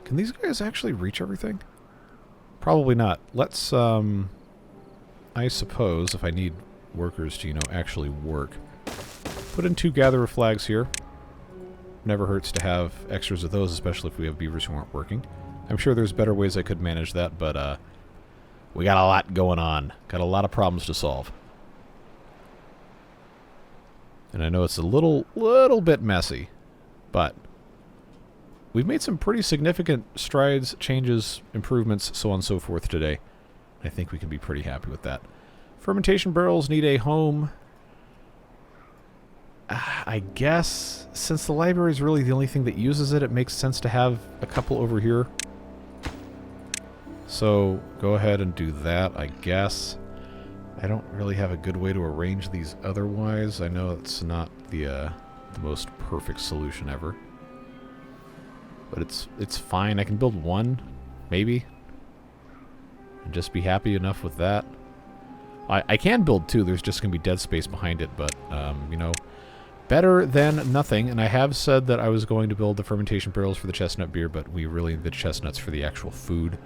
Can these guys actually reach everything? Probably not. Let's, I suppose, if I need workers to, you know, actually work, put in 2 gatherer flags here. Never hurts to have extras of those, especially if we have beavers who aren't working. I'm sure there's better ways I could manage that, but we got a lot going on. Got a lot of problems to solve. And I know it's a little bit messy, but we've made some pretty significant strides, changes, improvements, so on and so forth today. I think we can be pretty happy with that. Fermentation barrels need a home. I guess, since the library is really the only thing that uses it, it makes sense to have a couple over here. So, go ahead and do that, I guess. I don't really have a good way to arrange these otherwise. I know it's not the most perfect solution ever. But it's fine. I can build one, maybe. And just be happy enough with that. I can build 2. There's just going to be dead space behind it, but, you know, Better than nothing, and I have said that I was going to build the fermentation barrels for the chestnut beer, but we really need the chestnuts for the actual food,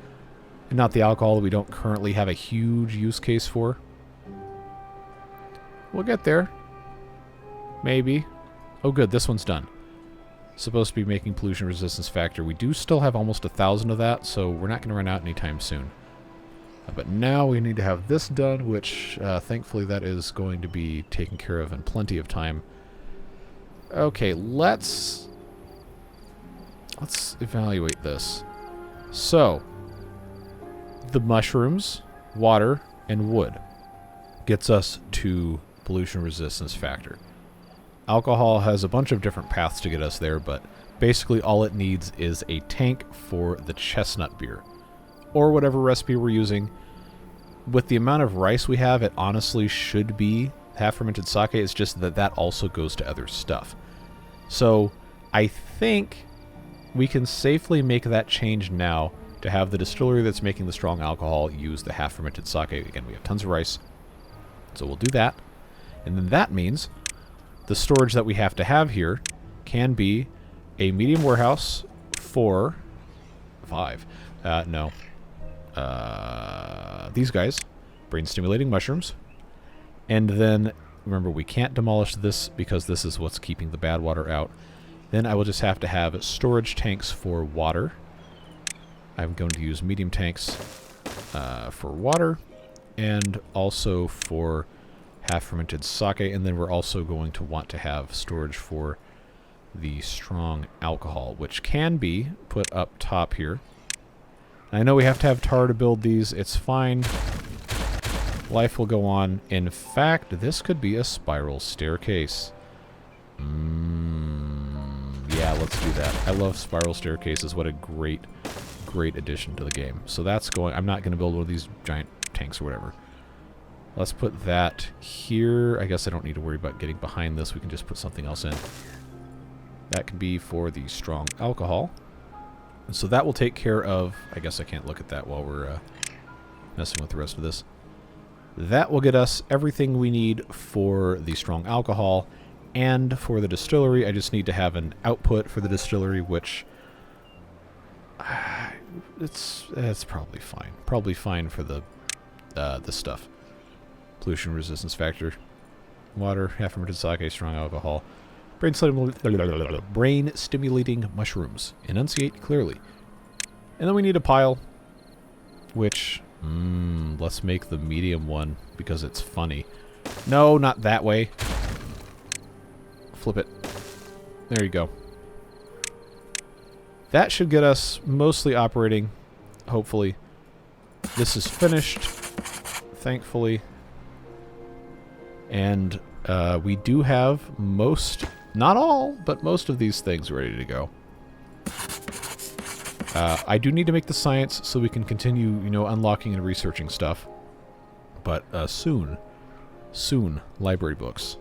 and not the alcohol that we don't currently have a huge use case for. We'll get there. Maybe. Oh good, this one's done. Supposed to be making pollution resistance factor. We do still have almost 1,000 of that, so we're not going to run out anytime soon. But now we need to have this done, which thankfully that is going to be taken care of in plenty of time. Okay, let's evaluate this. So, the mushrooms, water, and wood gets us to pollution resistance factor. Alcohol has a bunch of different paths to get us there, but basically all it needs is a tank for the chestnut beer, or whatever recipe we're using. With the amount of rice we have, it honestly should be half-fermented sake. It's just that that also goes to other stuff. So I think we can safely make that change now to have the distillery that's making the strong alcohol use the half-fermented sake. Again, we have tons of rice, so we'll do that. And then that means the storage that we have to have here can be a medium warehouse for 5. These guys, brain-stimulating mushrooms. And then, remember, we can't demolish this because this is what's keeping the bad water out. Then I will just have to have storage tanks for water. I'm going to use medium tanks for water, and also for half-fermented sake, and then we're also going to want to have storage for the strong alcohol, which can be put up top here. I know we have to have tar to build these. It's fine. Life will go on. In fact, this could be a spiral staircase. Yeah, let's do that. I love spiral staircases. What a great addition to the game. So that's going... I'm not going to build one of these giant tanks or whatever. Let's put that here. I guess I don't need to worry about getting behind this. We can just put something else in. That can be for the strong alcohol. And so that will take care of... I guess I can't look at that while we're messing with the rest of this. That will get us everything we need for the strong alcohol. And for the distillery, I just need to have an output for the distillery, which... it's probably fine. Probably fine for the stuff. Pollution resistance factor. Water, half-fermented sake, strong alcohol. Brain-stimulating mushrooms. Enunciate clearly. And then we need a pile, which... let's make the medium one, because it's funny. No, not that way. Flip it. There you go. That should get us mostly operating, hopefully. This is finished, thankfully. And we do have most, not all, but most of these things ready to go. I do need to make the science so we can continue, unlocking and researching stuff. But soon, library books.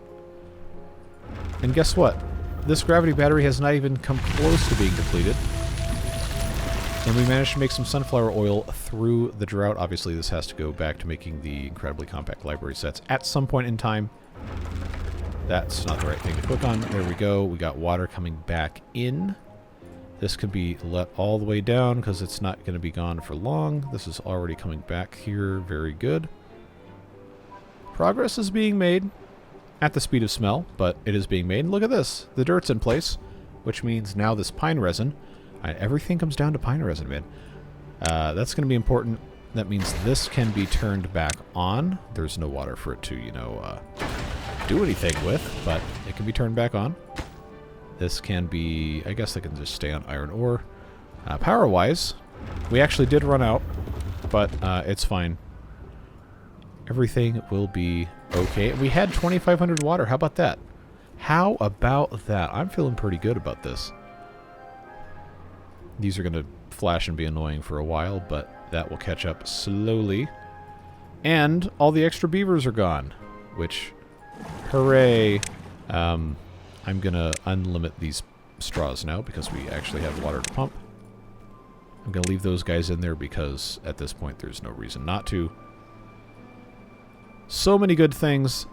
And guess what? This gravity battery has not even come close to being completed. And we managed to make some sunflower oil through the drought. Obviously, this has to go back to making the incredibly compact library sets at some point in time. That's not the right thing to click on. There we go. We got water coming back in. This could be let all the way down because it's not going to be gone for long. This is already coming back here. Very good. Progress is being made at the speed of smell, but it is being made. And look at this. The dirt's in place, which means now this pine resin... everything comes down to pine resin, man. That's going to be important. That means this can be turned back on. There's no water for it to, do anything with, but it can be turned back on. This can be... I guess I can just stay on iron ore. Power-wise, we actually did run out, but it's fine. Everything will be okay. We had 2,500 water. How about that? How about that? I'm feeling pretty good about this. These are going to flash and be annoying for a while, but that will catch up slowly. And all the extra beavers are gone, which, hooray. I'm going to unlimit these straws now because we actually have water to pump. I'm going to leave those guys in there because at this point there's no reason not to. So many good things.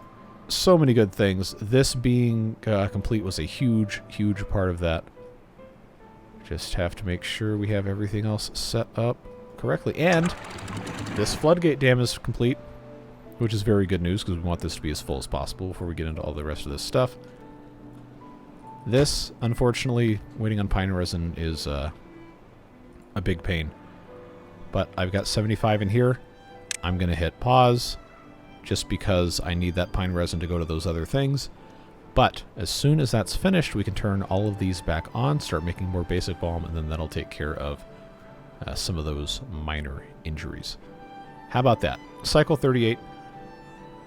so many good things. This being complete was a huge, huge part of that. Just have to make sure we have everything else set up correctly. And this floodgate dam is complete, which is very good news because we want this to be as full as possible before we get into all the rest of this stuff. This, unfortunately, waiting on pine resin is a big pain. But I've got 75 in here. I'm going to hit pause just because I need that pine resin to go to those other things. But as soon as that's finished, we can turn all of these back on, start making more basic balm, and then that'll take care of some of those minor injuries. How about that? Cycle 38.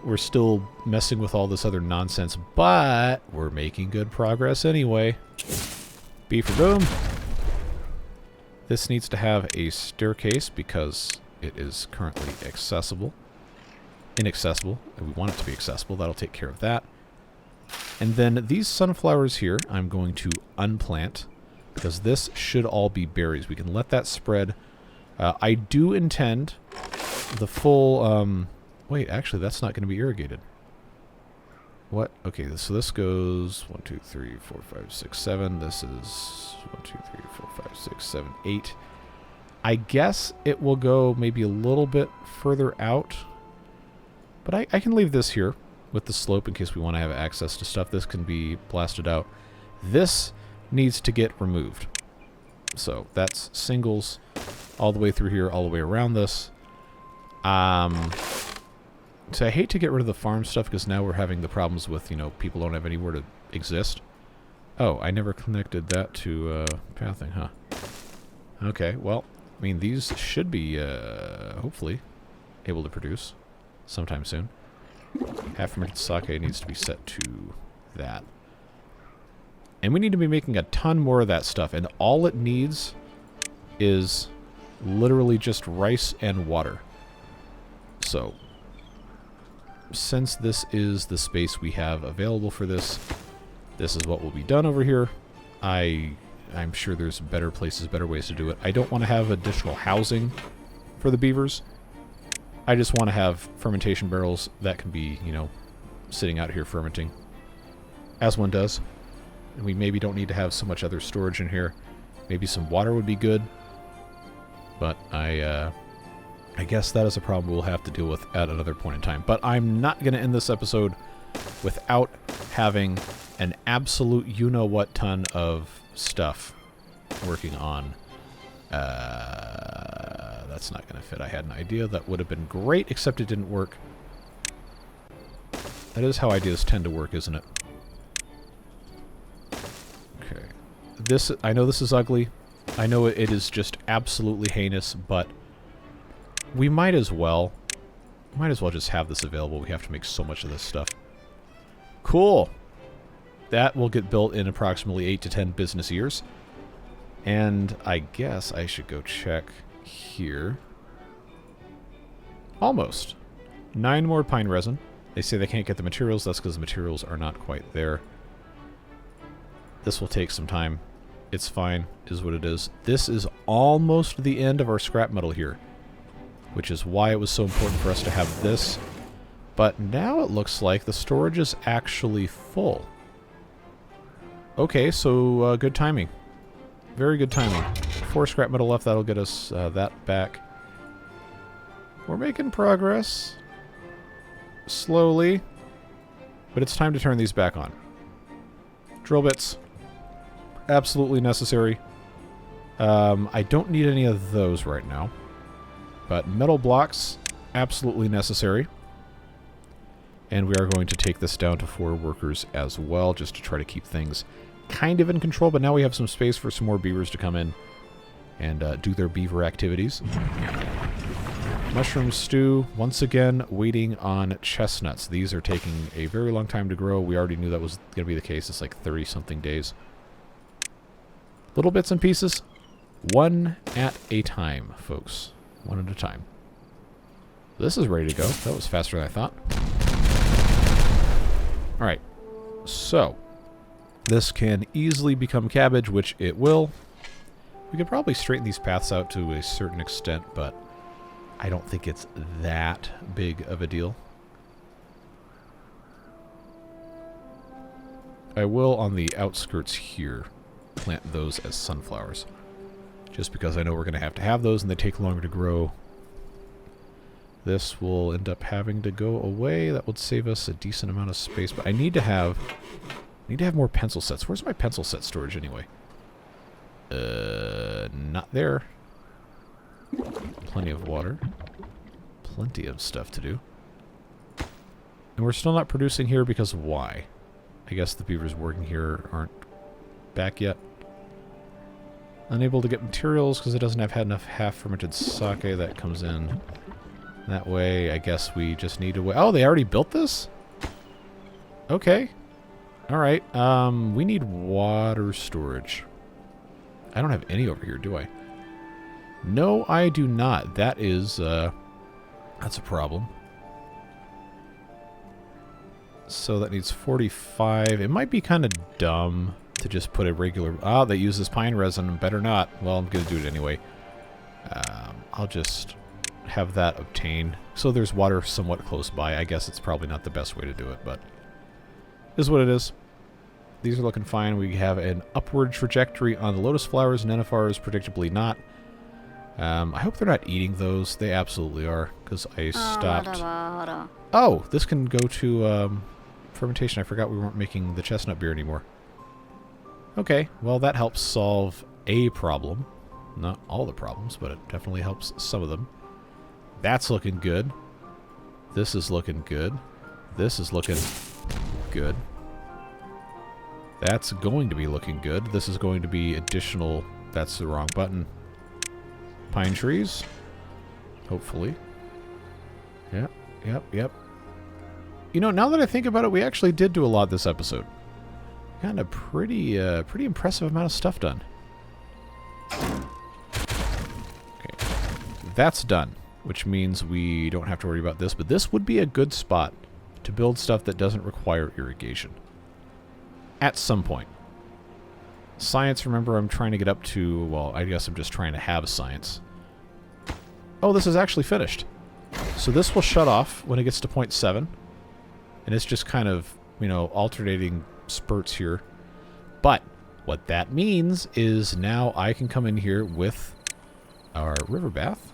We're still messing with all this other nonsense, but we're making good progress anyway. B for boom. This needs to have a staircase because it is currently inaccessible, and we want it to be accessible. That'll take care of that. And then these sunflowers here, I'm going to unplant because this should all be berries. We can let that spread. I do intend the full... wait, actually, that's not going to be irrigated. What? Okay, so this goes 1, 2, 3, 4, 5, 6, 7. This is 1, 2, 3, 4, 5, 6, 7, 8. I guess it will go maybe a little bit further out. But I can leave this here with the slope in case we want to have access to stuff. This can be blasted out. This needs to get removed. So that's singles all the way through here, all the way around this. So I hate to get rid of the farm stuff because now we're having the problems with, you know, people don't have anywhere to exist. Oh, I never connected that to pathing, huh? Okay, well, I mean, these should be, hopefully, able to produce sometime soon. Half-fermented sake needs to be set to that. And we need to be making a ton more of that stuff. And all it needs is literally just rice and water. So, since this is the space we have available for this, this is what will be done over here. I'm sure there's better places, better ways to do it. I don't want to have additional housing for the beavers. I just want to have fermentation barrels that can be, you know, sitting out here fermenting, as one does. And we maybe don't need to have so much other storage in here. Maybe some water would be good. But I guess that is a problem we'll have to deal with at another point in time. But I'm not going to end this episode without having an absolute you-know-what ton of stuff working on. That's not going to fit. I had an idea that would have been great, except it didn't work. That is how ideas tend to work, isn't it? Okay. This, I know this is ugly. I know it is just absolutely heinous, but we might as well just have this available. We have to make so much of this stuff. Cool. That will get built in approximately 8 to 10 business years. And I guess I should go check here. Almost. 9 more pine resin. They say they can't get the materials. That's because the materials are not quite there. This will take some time. It's fine, is what it is. This is almost the end of our scrap metal here, which is why it was so important for us to have this. But now it looks like the storage is actually full. Okay, so good timing. Very good timing. 4 scrap metal left. That'll get us that back. We're making progress. Slowly. But it's time to turn these back on. Drill bits. Absolutely necessary. I don't need any of those right now. But metal blocks, absolutely necessary. And we are going to take this down to 4 workers as well, just to try to keep things kind of in control. But now we have some space for some more beavers to come in and do their beaver activities. Mushroom stew, once again, waiting on chestnuts. These are taking a very long time to grow. We already knew that was going to be the case. It's like 30-something days. Little bits and pieces. One at a time, folks. One at a time. This is ready to go. That was faster than I thought. Alright. So, this can easily become cabbage, which it will. We could probably straighten these paths out to a certain extent, but I don't think it's that big of a deal. I will, on the outskirts here, plant those as sunflowers. Just because I know we're going to have those, and they take longer to grow. This will end up having to go away. That would save us a decent amount of space. But I need to have more pencil sets. Where's my pencil set storage anyway? Not there. Plenty of water. Plenty of stuff to do. And we're still not producing here because of why? I guess the beavers working here aren't back yet. Unable to get materials because it doesn't have had enough half-fermented sake that comes in. That way, I guess we just need to wait. Oh, they already built this? Okay. Alright, we need water storage. I don't have any over here, do I? No, I do not. That is, that's a problem. So that needs 45. It might be kind of dumb to just put a regular... Ah, they use this pine resin. Better not. Well, I'm going to do it anyway. I'll just have that obtained. So there's water somewhat close by. I guess it's probably not the best way to do it, but is what it is. These are looking fine. We have an upward trajectory on the lotus flowers. Nennephars, predictably not. I hope they're not eating those. They absolutely are, because I stopped. Oh, this can go to fermentation. I forgot we weren't making the chestnut beer anymore. Okay, well that helps solve a problem. Not all the problems, but it definitely helps some of them. That's looking good. This is looking good. This is looking good. That's going to be looking good. This is going to be additional... That's the wrong button. Pine trees. Hopefully. Yep, yep, yep. You know, now that I think about it, we actually did do a lot this episode. Got a pretty impressive amount of stuff done. Okay. That's done, which means we don't have to worry about this, but this would be a good spot to build stuff that doesn't require irrigation. At some point. Science, remember, I'm trying to get up to... Well, I guess I'm just trying to have science. Oh, this is actually finished. So this will shut off when it gets to 0.7. And it's just kind of, you know, alternating spurts here. But what that means is now I can come in here with our river bath.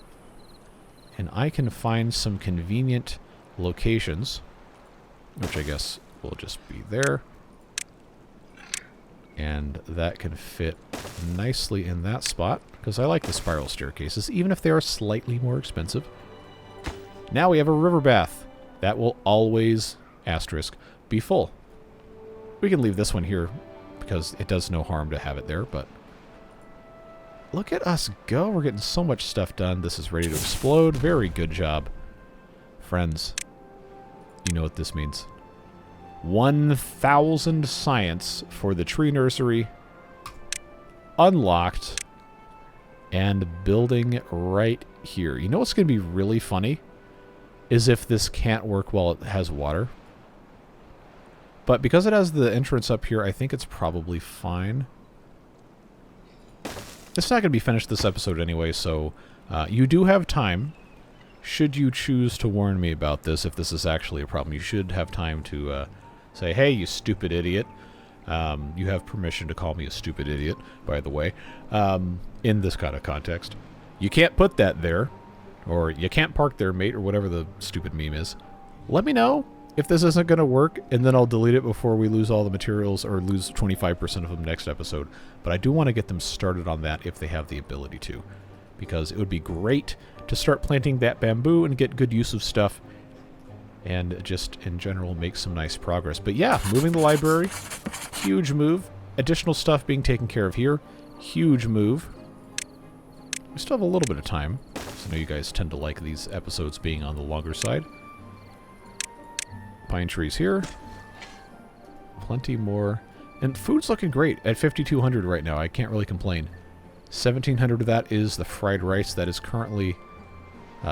And I can find some convenient locations. Which I guess will just be there. And that can fit nicely in that spot, because I like the spiral staircases, even if they are slightly more expensive. Now we have a river bath. That will always, asterisk, be full. We can leave this one here, because it does no harm to have it there, but... Look at us go. We're getting so much stuff done. This is ready to explode. Very good job. Friends, you know what this means. 1,000 science for the tree nursery unlocked and building right here. You know what's going to be really funny is if this can't work while it has water. But because it has the entrance up here, I think it's probably fine. It's not going to be finished this episode anyway, so you do have time. Should you choose to warn me about this, if this is actually a problem, you should have time to... say, hey, you stupid idiot. You have permission to call me a stupid idiot, by the way, in this kind of context. You can't put that there, or you can't park there, mate, or whatever the stupid meme is. Let me know if this isn't going to work, and then I'll delete it before we lose all the materials, or lose 25% of them next episode. But I do want to get them started on that if they have the ability to, because it would be great to start planting that bamboo and get good use of stuff, and just, in general, make some nice progress. But yeah, moving the library, huge move. Additional stuff being taken care of here, huge move. We still have a little bit of time, so I know you guys tend to like these episodes being on the longer side. Pine trees here. Plenty more. And food's looking great at 5,200 right now. I can't really complain. 1,700 of that is the fried rice that is currently...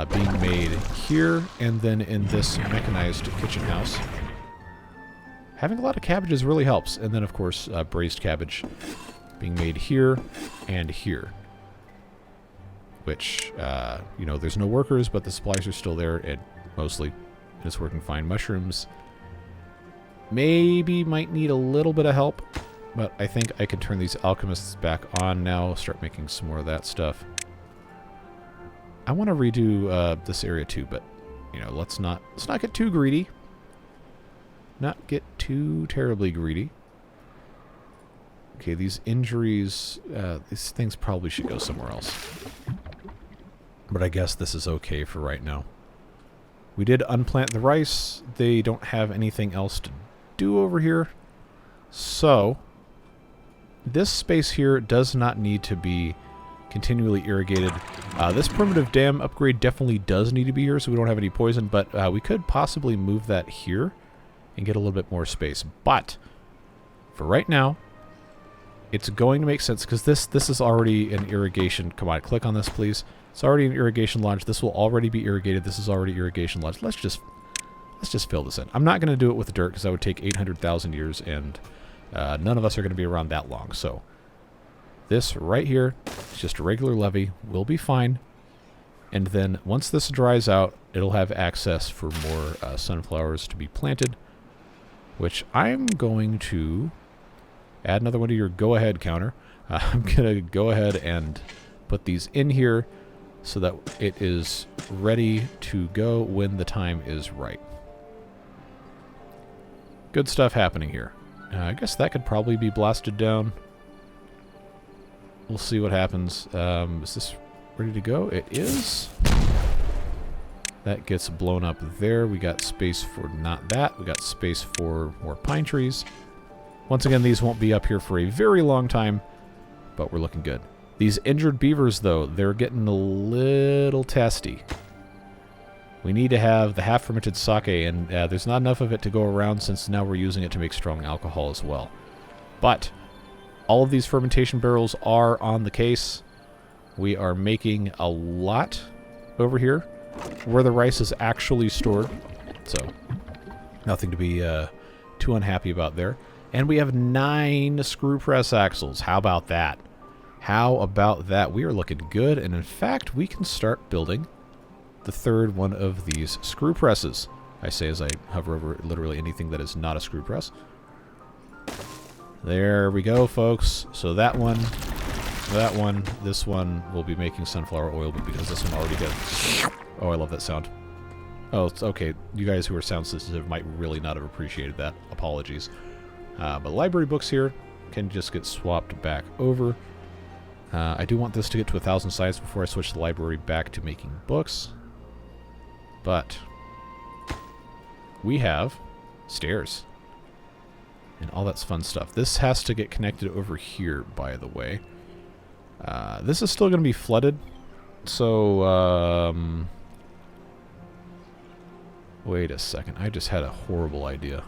being made here, and then in this mechanized kitchen house. Having a lot of cabbages really helps. And then, of course, braised cabbage being made here and here. Which, you know, there's no workers, but the supplies are still there, and mostly it's working fine. Mushrooms. Maybe might need a little bit of help, but I think I can turn these alchemists back on now, start making some more of that stuff. I want to redo this area too, but you know, let's not get too greedy. Not get too terribly greedy. Okay, these injuries, these things probably should go somewhere else. But I guess this is okay for right now. We did unplant the rice. They don't have anything else to do over here. So, this space here does not need to be continually irrigated. This primitive dam upgrade definitely does need to be here so we don't have any poison, but we could possibly move that here and get a little bit more space. But, for right now, it's going to make sense because this is already an irrigation. Come on, click on this, please. It's already an irrigation lodge. This will already be irrigated. This is already irrigation lodge. Let's just fill this in. I'm not going to do it with dirt because that would take 800,000 years, and none of us are going to be around that long. So this right here is just a regular levee. We'll be fine. And then once this dries out, it'll have access for more sunflowers to be planted, which I'm going to add another one to your go-ahead counter. I'm going to go ahead and put these in here so that it is ready to go when the time is right. Good stuff happening here. I guess that could probably be blasted down. We'll see what happens. Is this ready to go? It is. That gets blown up there. We got space for not that. We got space for more pine trees. Once again, these won't be up here for a very long time, but we're looking good. These injured beavers, though, they're getting a little testy. We need to have the half-fermented sake, and there's not enough of it to go around since now we're using it to make strong alcohol as well. But all of these fermentation barrels are on the case. We are making a lot over here where the rice is actually stored. So nothing to be too unhappy about there. And we have 9 screw press axles. How about that? How about that? We are looking good, and in fact, we can start building the third one of these screw presses. I say as I hover over literally anything that is not a screw press. There we go, folks. So that one, this one will be making sunflower oil because this one already did. Oh, I love that sound. Oh, it's okay. You guys who are sound sensitive might really not have appreciated that. Apologies. But library books here can just get swapped back over. I do want this to get to 1,000 sides before I switch the library back to making books. But we have stairs and all that's fun stuff. This has to get connected over here, by the way. This is still going to be flooded. So, wait a second. I just had a horrible idea.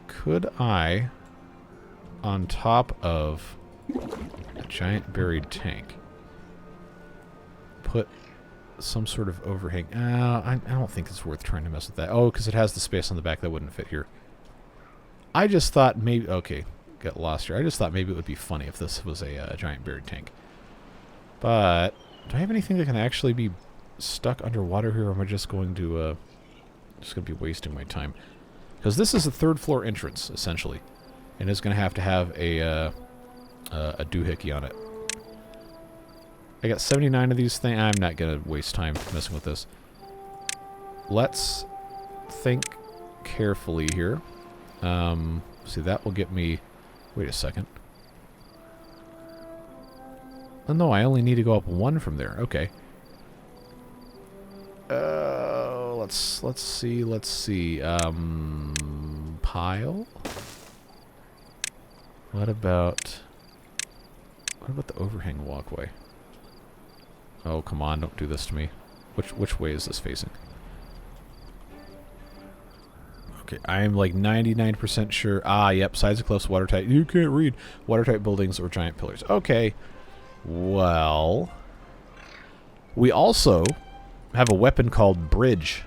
Could I, on top of a giant buried tank, put some sort of overhang? I don't think it's worth trying to mess with that. Oh, because it has the space on the back that wouldn't fit here. I just thought maybe... Okay, got lost here. I just thought maybe it would be funny if this was a giant buried tank. But do I have anything that can actually be stuck underwater here, or am I just going to be wasting my time? Because this is a third floor entrance, essentially. And it's going to have a doohickey on it. I got 79 of these things. I'm not going to waste time messing with this. Let's think carefully here. See, that will get me... Wait a second. Oh, no, I only need to go up 1 from there. Okay. Let's see. Pile? What about the overhang walkway? Oh, come on, don't do this to me. Which way is this facing? Okay, I'm like 99% sure. Ah, yep, sides of cliffs, watertight. You can't read. Watertight buildings or giant pillars. Okay. Well, we also have a weapon called bridge.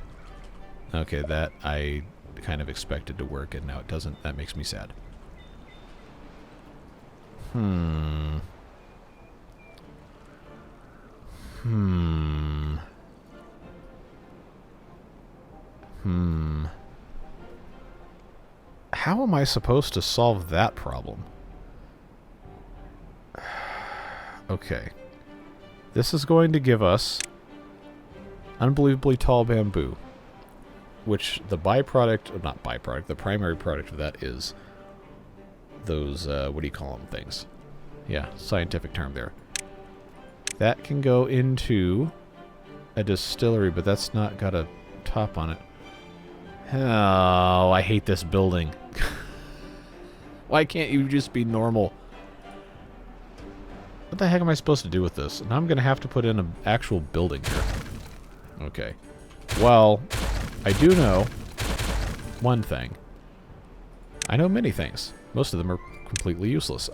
Okay, that I kind of expected to work, and now it doesn't. That makes me sad. how am I supposed to solve that problem? Okay. This is going to give us unbelievably tall bamboo, which the byproduct, not byproduct, the primary product of that is those, what do you call them things? Yeah, scientific term there. That can go into a distillery, but that's not got a top on it. Oh, I hate this building. Why can't you just be normal? What the heck am I supposed to do with this? Now I'm going to have to put in an actual building here. Okay. Well, I do know one thing. I know many things. Most of them are completely useless.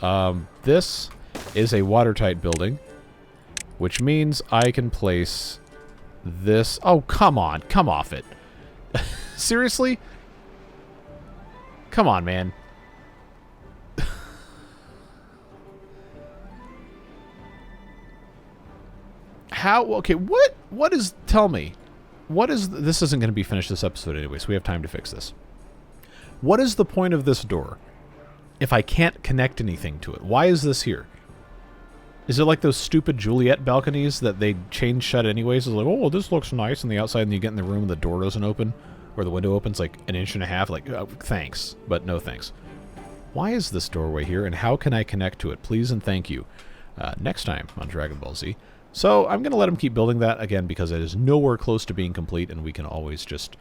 This is a watertight building, which means I can place this... Oh, come on. Come off it. Seriously? Come on, man. How? Okay, what is... Tell me. What is... This isn't going to be finished this episode anyway, so we have time to fix this. What is the point of this door if I can't connect anything to it? Why is this here? Is it like those stupid Juliet balconies that they chain shut anyways? It's like, oh, well, this looks nice on the outside, and you get in the room and the door doesn't open, or the window opens like an inch and a half. Like, oh, thanks, but no thanks. Why is this doorway here, and how can I connect to it? Please and thank you. Next time on Dragon Ball Z. So I'm going to let him keep building that, again, because it is nowhere close to being complete, and we can always just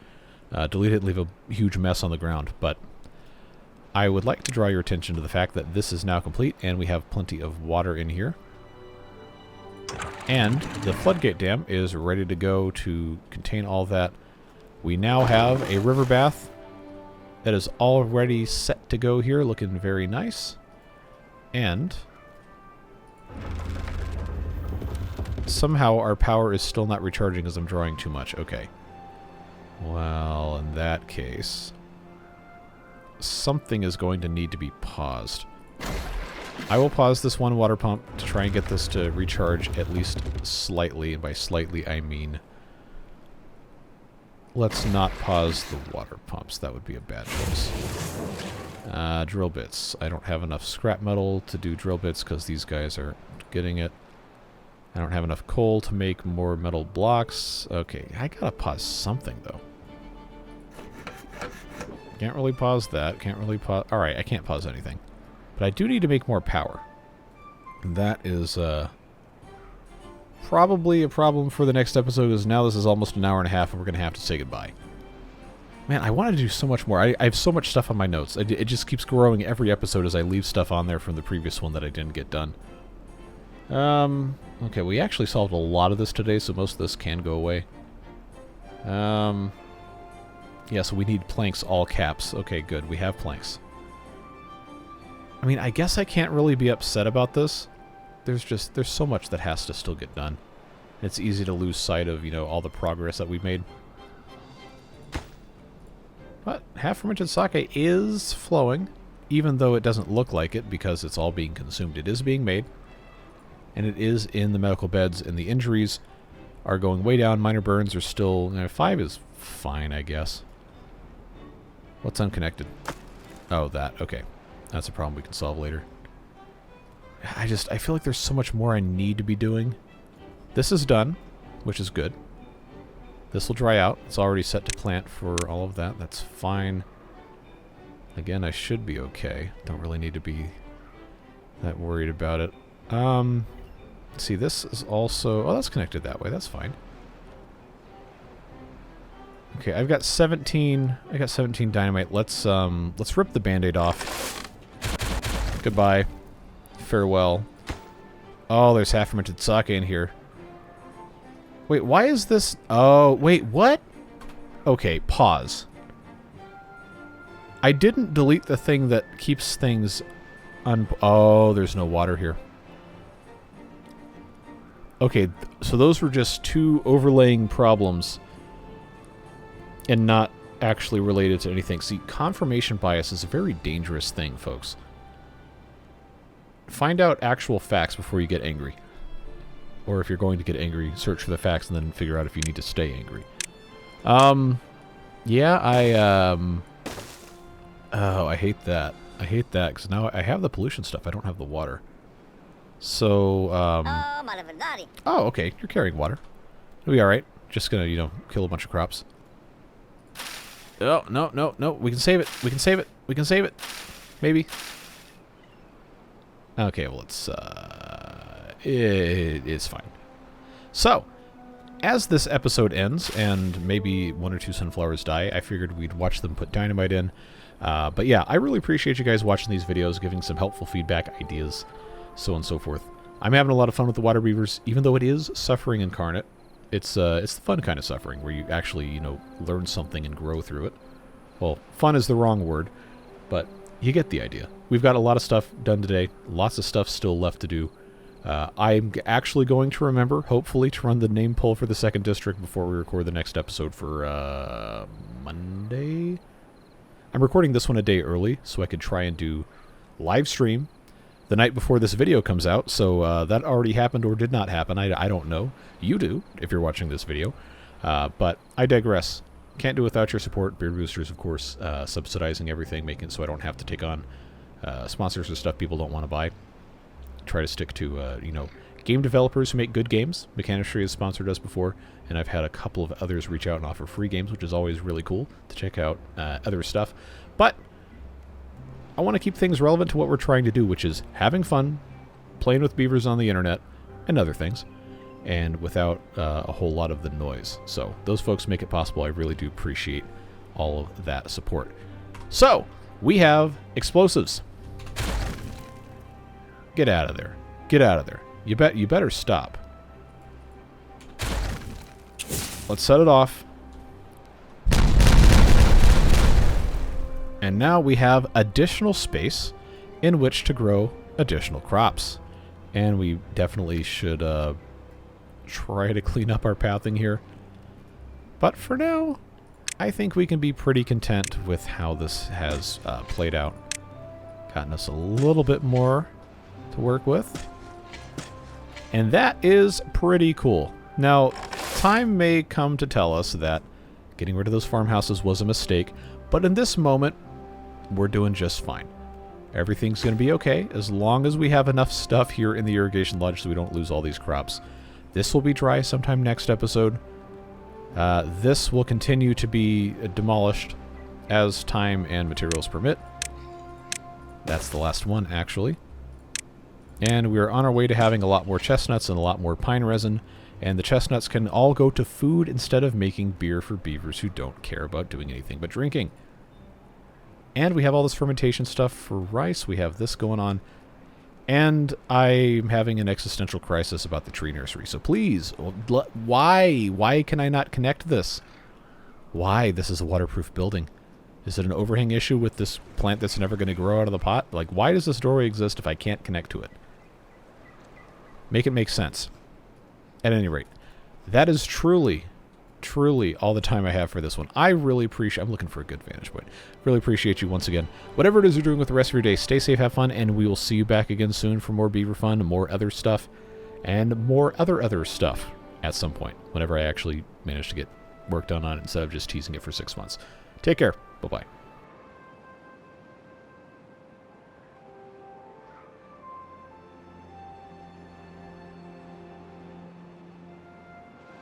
delete it and leave a huge mess on the ground. But I would like to draw your attention to the fact that this is now complete, and we have plenty of water in here. And the floodgate dam is ready to go to contain all that. We now have a river bath that is already set to go here, looking very nice. And somehow our power is still not recharging because I'm drawing too much. Okay. Well, in that case, something is going to need to be paused. I will pause this one water pump to try and get this to recharge at least slightly. And by slightly, I mean... Let's not pause the water pumps. That would be a bad choice. Drill bits. I don't have enough scrap metal to do drill bits because these guys aren't getting it. I don't have enough coal to make more metal blocks. Okay, I gotta pause something, though. Can't really pause that. Can't really pause... Alright, I can't pause anything. But I do need to make more power. And that is, probably a problem for the next episode, because now this is almost an hour and a half, and we're going to have to say goodbye. Man, I want to do so much more. I have so much stuff on my notes. It just keeps growing every episode as I leave stuff on there from the previous one that I didn't get done. Okay, we actually solved a lot of this today, so most of this can go away. Yeah, so we need planks, all caps. Okay, good. We have planks. I mean, I guess I can't really be upset about this. There's so much that has to still get done. It's easy to lose sight of, you know, all the progress that we've made. But half-fermented sake is flowing, even though it doesn't look like it because it's all being consumed. It is being made, and it is in the medical beds, and the injuries are going way down. Minor burns are still... 5 is fine, I guess. What's unconnected? Oh, that. Okay. That's a problem we can solve later. I feel like there's so much more I need to be doing. This is done, which is good. This will dry out. It's already set to plant for all of that. That's fine. Again, I should be okay. Don't really need to be that worried about it. See, this is also... Oh, that's connected that way. That's fine. Okay, I've got 17... I got 17 dynamite. Let's rip the Band-Aid off. Goodbye. Farewell. Oh, there's half-fermented sake in here. Wait, why is this... Oh, wait, what? Okay, pause. I didn't delete the thing that keeps things... Oh, there's no water here. Okay, so those were just two overlaying problems and not actually related to anything. See, confirmation bias is a very dangerous thing, folks. Find out actual facts before you get angry. Or if you're going to get angry, search for the facts and then figure out if you need to stay angry. Yeah, Oh, I hate that. I hate that, because now I have the pollution stuff. I don't have the water. So, oh, okay. You're carrying water. It'll be alright. Just gonna, you know, kill a bunch of crops. Oh, no, no, no. We can save it. We can save it. We can save it. Maybe. Okay, well, it's, it is fine. So, as this episode ends, and maybe 1 or 2 sunflowers die, I figured we'd watch them put dynamite in. But yeah, I really appreciate you guys watching these videos, giving some helpful feedback, ideas, so on and so forth. I'm having a lot of fun with the Waterbeavers, even though it is suffering incarnate. It's the fun kind of suffering, where you actually, you know, learn something and grow through it. Well, fun is the wrong word, but you get the idea. We've got a lot of stuff done today, lots of stuff still left to do. I'm actually going to remember, hopefully, to run the name poll for the 2nd District before we record the next episode for, Monday? I'm recording this one a day early, so I could try and do live stream the night before this video comes out, so that already happened or did not happen. I don't know. You do, if you're watching this video. But I digress. Can't do without your support. Beard Boosters, of course, subsidizing everything, making it so I don't have to take on sponsors or stuff people don't want to buy. Try to stick to, you know, game developers who make good games. Mechanistry has sponsored us before, and I've had a couple of others reach out and offer free games, which is always really cool to check out other stuff. But I want to keep things relevant to what we're trying to do, which is having fun, playing with beavers on the internet, and other things, and without a whole lot of the noise. So those folks make it possible. I really do appreciate all of that support. So we have explosives. Get out of there. Get out of there. You better stop. Let's set it off. And now we have additional space in which to grow additional crops. And we definitely should try to clean up our pathing here. But for now, I think we can be pretty content with how this has played out. Gotten us a little bit more to work with. And that is pretty cool. Now, time may come to tell us that getting rid of those farmhouses was a mistake, but in this moment, we're doing just fine. Everything's going to be okay as long as we have enough stuff here in the irrigation lodge so we don't lose all these crops. This will be dry sometime next episode. This will continue to be demolished as time and materials permit. That's the last one, actually. And we are on our way to having a lot more chestnuts and a lot more pine resin. And the chestnuts can all go to food instead of making beer for beavers who don't care about doing anything but drinking. And we have all this fermentation stuff for rice. We have this going on. And I'm having an existential crisis about the tree nursery. So please, why? Why can I not connect this? Why? This is a waterproof building. Is it an overhang issue with this plant that's never going to grow out of the pot? Like, why does this doorway exist if I can't connect to it? Make it make sense. At any rate, that is truly, truly all the time I have for this one. I really appreciate... I'm looking for a good vantage point. Really appreciate you once again. Whatever it is you're doing with the rest of your day, stay safe, have fun, and we will see you back again soon for more beaver fun, more other stuff, and more other stuff at some point, whenever I actually manage to get work done on it instead of just teasing it for 6 months. Take care. Bye-bye.